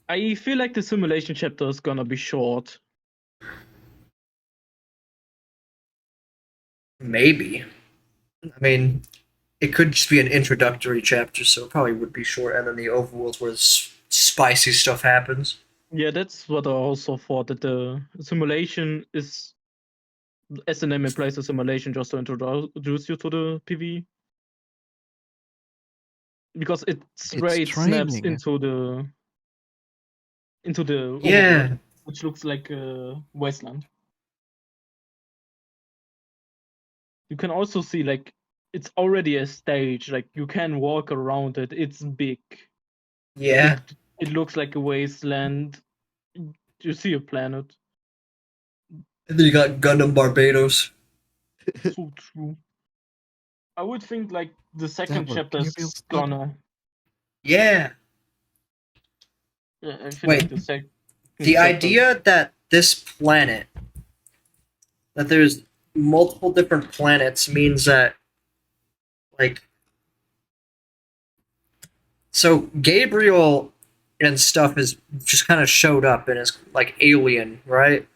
I feel like the simulation chapter is gonna be short. Maybe. I mean, it could just be an introductory chapter, so it probably would be short, and then the overworld where spicy stuff happens. Yeah, that's what I also thought, that the simulation is, as the name implies, a simulation just to introduce you to the PvE. Because it straight snaps training. into the Yeah. overworld, which looks like a wasteland. You can also see like it's already a stage, like you can walk around it. It's big. Yeah. It looks like a wasteland. You see a planet. And then you got Gundam Barbados. So true. I would think like the second Devil, chapter can you is build stuff? gonna. Yeah. Yeah, I feel Wait, like the second. The idea that this planet, that there's multiple different planets, means that, like, so Gabriel and stuff is just kind of showed up and is like alien, right?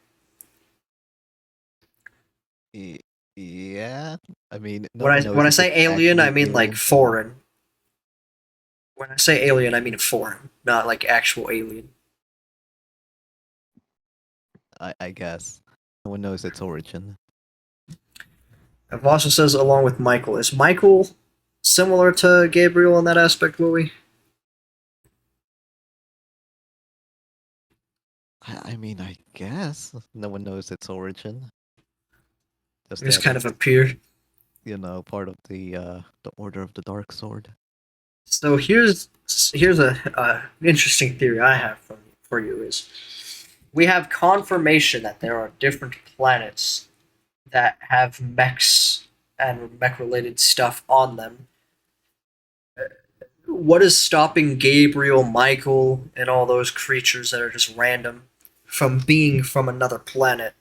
Yeah. I mean, no When one I knows when I if say it's alien, I actually mean like alien. foreign. When I say alien, I mean foreign, not like actual alien. I guess. No one knows its origin. Vossa says along with Michael. Is Michael similar to Gabriel in that aspect, Louis? I mean, I guess no one knows its origin. Just It just that kind of it's, appeared. part of the Order of the Dark Sword. So here's a interesting theory I have for you is we have confirmation that there are different planets that have mechs and mech related stuff on them. What is stopping Gabriel, Michael, and all those creatures that are just random from being from another planet?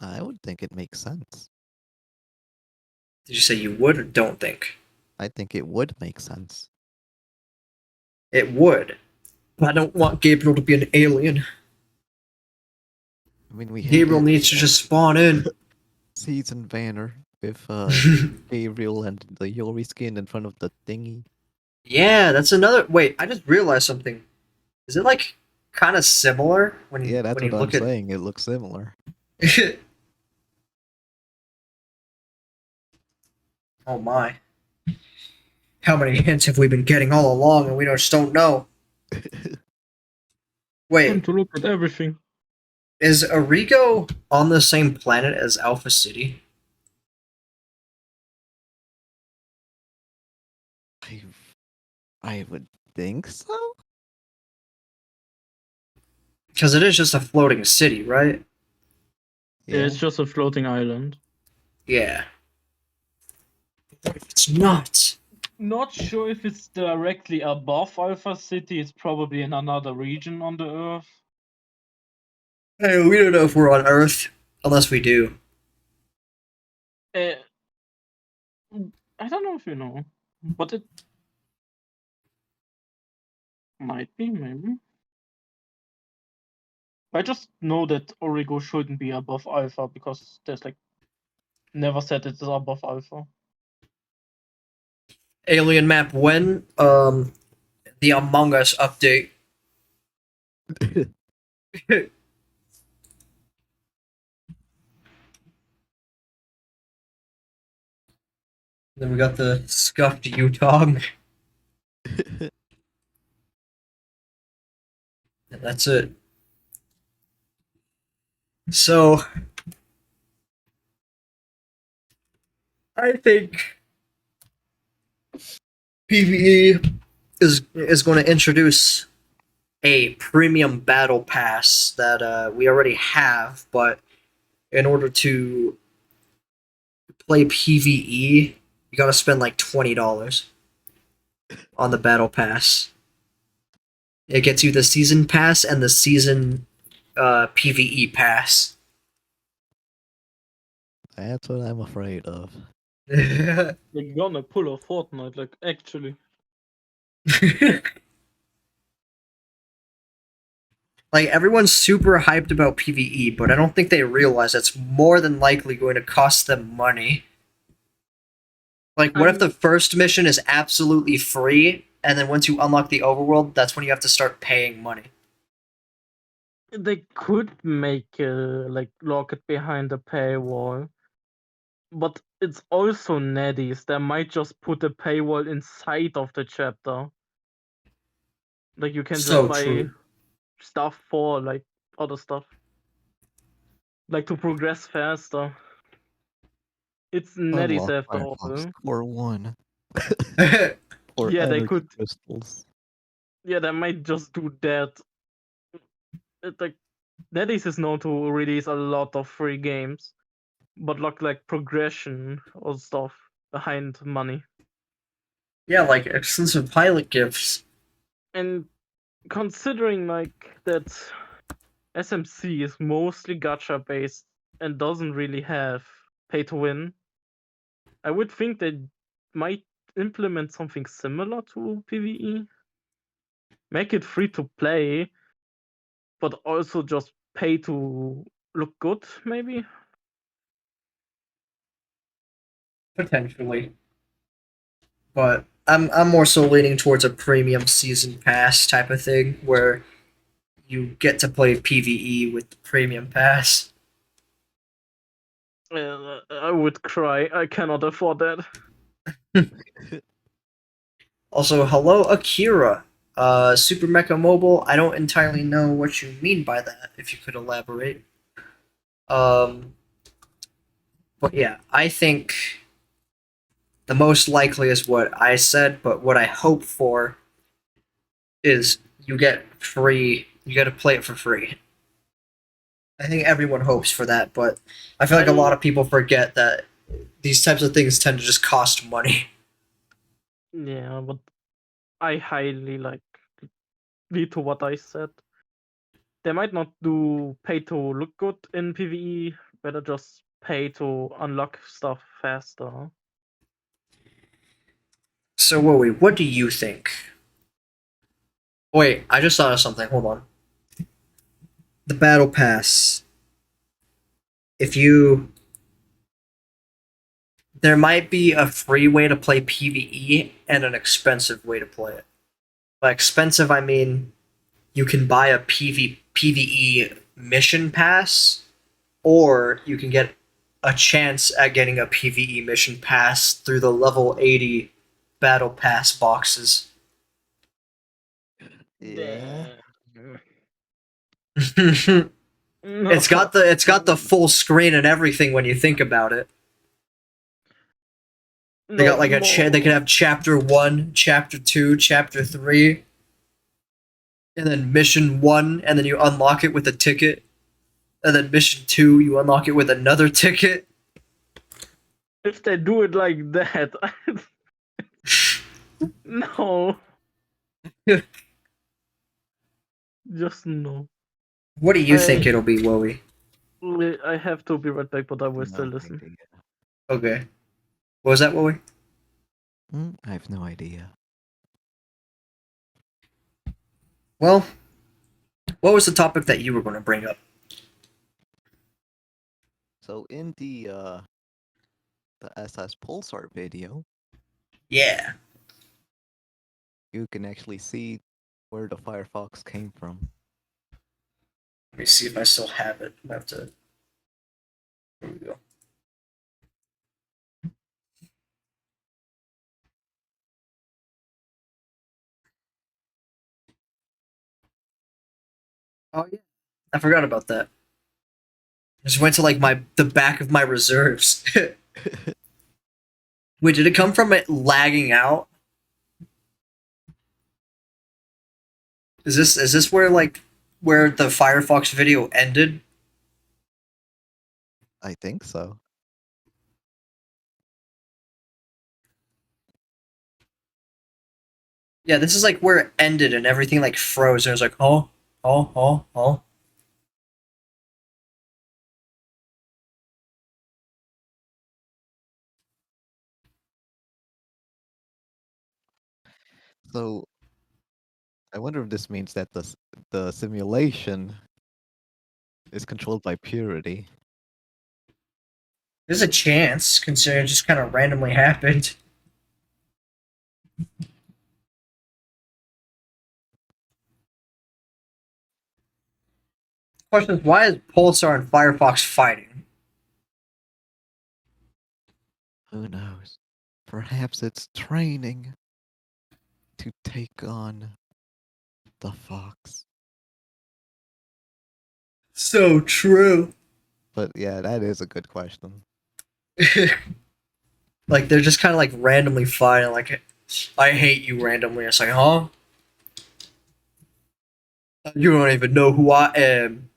I would think it makes sense. Did you say you would or don't think? I think it would make sense. It would. But I don't want Gabriel to be an alien. I mean, we had Gabriel that needs to just spawn in. season banner with Gabriel and the Yori skin in front of the thingy. Yeah, that's another. Wait, I just realized something. Is it like kind of similar Yeah, that's when you what I'm look at? saying. It looks similar. Oh my! How many hints have we been getting all along, and we just don't know? Time Wait, to look at everything. is Arrigo on the same planet as Alpha City? I I would think so. Because it is just a floating city, right? Yeah, Yeah. it's just a floating island. Yeah. What if it's not? Not sure if it's directly above Alpha City. It's probably in another region on the Earth. Hey, we don't know if we're on Earth unless we do. Uh, I don't know if you know, but it might be, maybe. I just know that Origo shouldn't be above Alpha because there's like never said it's above Alpha. Alien map when? The Among Us update. Then we got the scuffed Utah. And that's it. So, I think PvE is going to introduce a premium battle pass that we already have, but in order to play PvE, you got to spend like $20 on the battle pass. It gets you the season pass and the season PvE pass. That's what I'm afraid of. They're gonna pull a Fortnite, like actually. Like everyone's super hyped about PvE, but I don't think they realize that's more than likely going to cost them money. Like, what if the first mission is absolutely free, and then once you unlock the overworld, that's when you have to start paying money? They could make like lock it behind a paywall, but it's also neddies. They might just put a paywall inside of the chapter. Like you can just So buy true. stuff for like other stuff, like to progress faster. It's neddies Unlock after Firefox all. Core 1 or Yeah, they energy could. crystals. Yeah, they might just do that. Like NetEase is known to release a lot of free games, but like progression or stuff behind money. Yeah, like exclusive pilot gifts. And considering like that SMC is mostly gacha based and doesn't really have pay to win, I would think they might implement something similar to PvE. Make it free to play, but also just pay to look good, maybe. Potentially. But I'm more so leaning towards a premium season pass type of thing where you get to play PvE with the premium pass. I would cry. I cannot afford that. Also, hello Akira. Super Mecha Mobile, I don't entirely know what you mean by that, if you could elaborate. Um, but yeah, I think the most likely is what I said, but what I hope for is you get to play it for free. I think everyone hopes for that, but I feel like a lot of people forget that these types of things tend to just cost money. Yeah, but I highly like veto what I said. They might not do pay to look good in PvE, better just pay to unlock stuff faster. So, what do you think? Wait, I just thought of something. Hold on. The Battle Pass. If you. There might be a free way to play PvE and an expensive way to play it. By expensive, I mean you can buy a PvE mission pass, or you can get a chance at getting a PvE mission pass through the level 80 Battle Pass boxes. Yeah. it's No. got the full screen and everything when you think about it. They got No like they could more. have chapter 1, chapter 2, chapter 3, and then mission 1, and then you unlock it with a ticket. And then mission 2, you unlock it with another ticket. If they do it like that, no. Just no. What do you think it'll be, Wowie? I have to be right back, but I will still No listen. idea. Okay. What was that, Wowie? I have no idea. Well, what was the topic that you were going to bring up? So in the SS Pulsar video, Yeah. you can actually see where the Firefox came from. Let me see if I still have it. I have to. Here we go. Oh yeah, I forgot about that. I just went to like the back of my reserves. Wait, did it come from it lagging out? Is this where where the Firefox video ended? I think so. Yeah, this is like where it ended and everything like froze and it was like, oh. So I wonder if this means that the simulation is controlled by Purity. There's a chance, considering it just kind of randomly happened. Question is, why is Pulsar and Firefox fighting? Who knows? Perhaps it's training to take on the Fox. So true. But yeah, that is a good question. Like they're just kind of like randomly fighting. Like, I hate you randomly. It's like, huh? You don't even know who I am.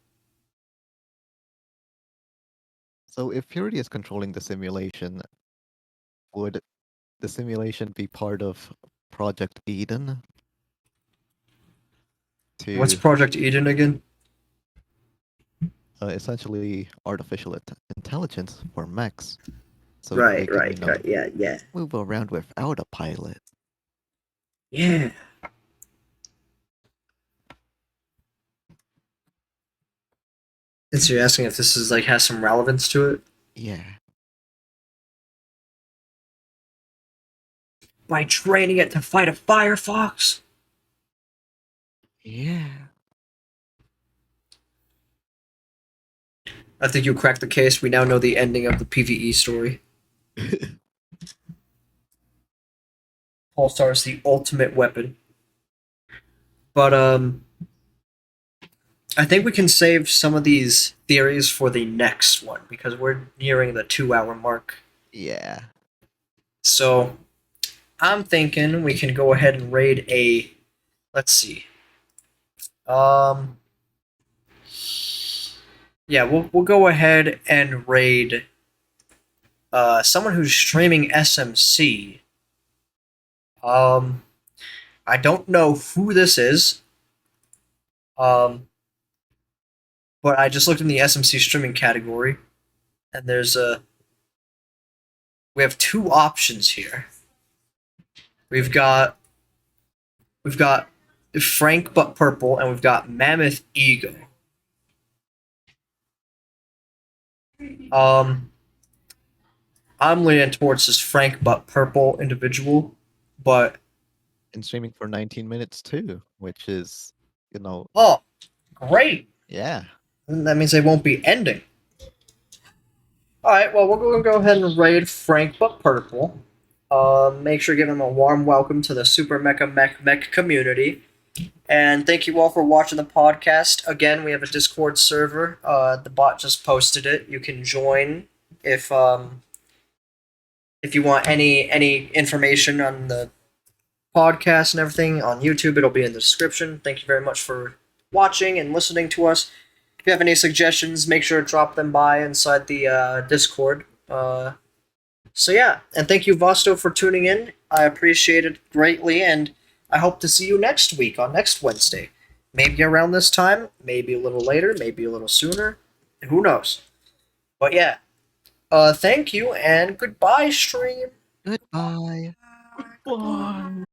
So if Purity is controlling the simulation, would the simulation be part of Project Eden? What's To Project Eden again? essentially artificial intelligence for mechs, so they Right, can, yeah. move around without a pilot. Yeah. And so you're asking if this is like has some relevance to it? Yeah. By training it to fight a Firefox? Yeah. I think you cracked the case. We now know the ending of the PvE story. Pulsar is the ultimate weapon. But I think we can save some of these theories for the next one because we're nearing the 2 hour mark. Yeah. So I'm thinking we can go ahead and raid a. Let's see. Yeah, we'll go ahead and raid someone who's streaming SMC. I don't know who this is. But I just looked in the SMC streaming category, and we have two options here. We've got Frank but purple, and we've got Mammoth Ego. I'm leaning towards this Frank but purple individual, but And streaming for 19 minutes too, which is, oh, great! yeah. That means they won't be ending. All right, well, we're going to go ahead and raid Frank but purple. Make sure to give him a warm welcome to the Super Mecha Mech community. And thank you all for watching the podcast. Again, we have a Discord server. The bot just posted it. You can join if you want any information on the podcast and everything on YouTube. It'll be in the description. Thank you very much for watching and listening to us. If you have any suggestions, make sure to drop them by inside the Discord. So yeah, and thank you, Vosto, for tuning in. I appreciate it greatly, and I hope to see you next week on next Wednesday. Maybe around this time, maybe a little later, maybe a little sooner. Who knows? But yeah, thank you, and goodbye, stream. Goodbye. Bye.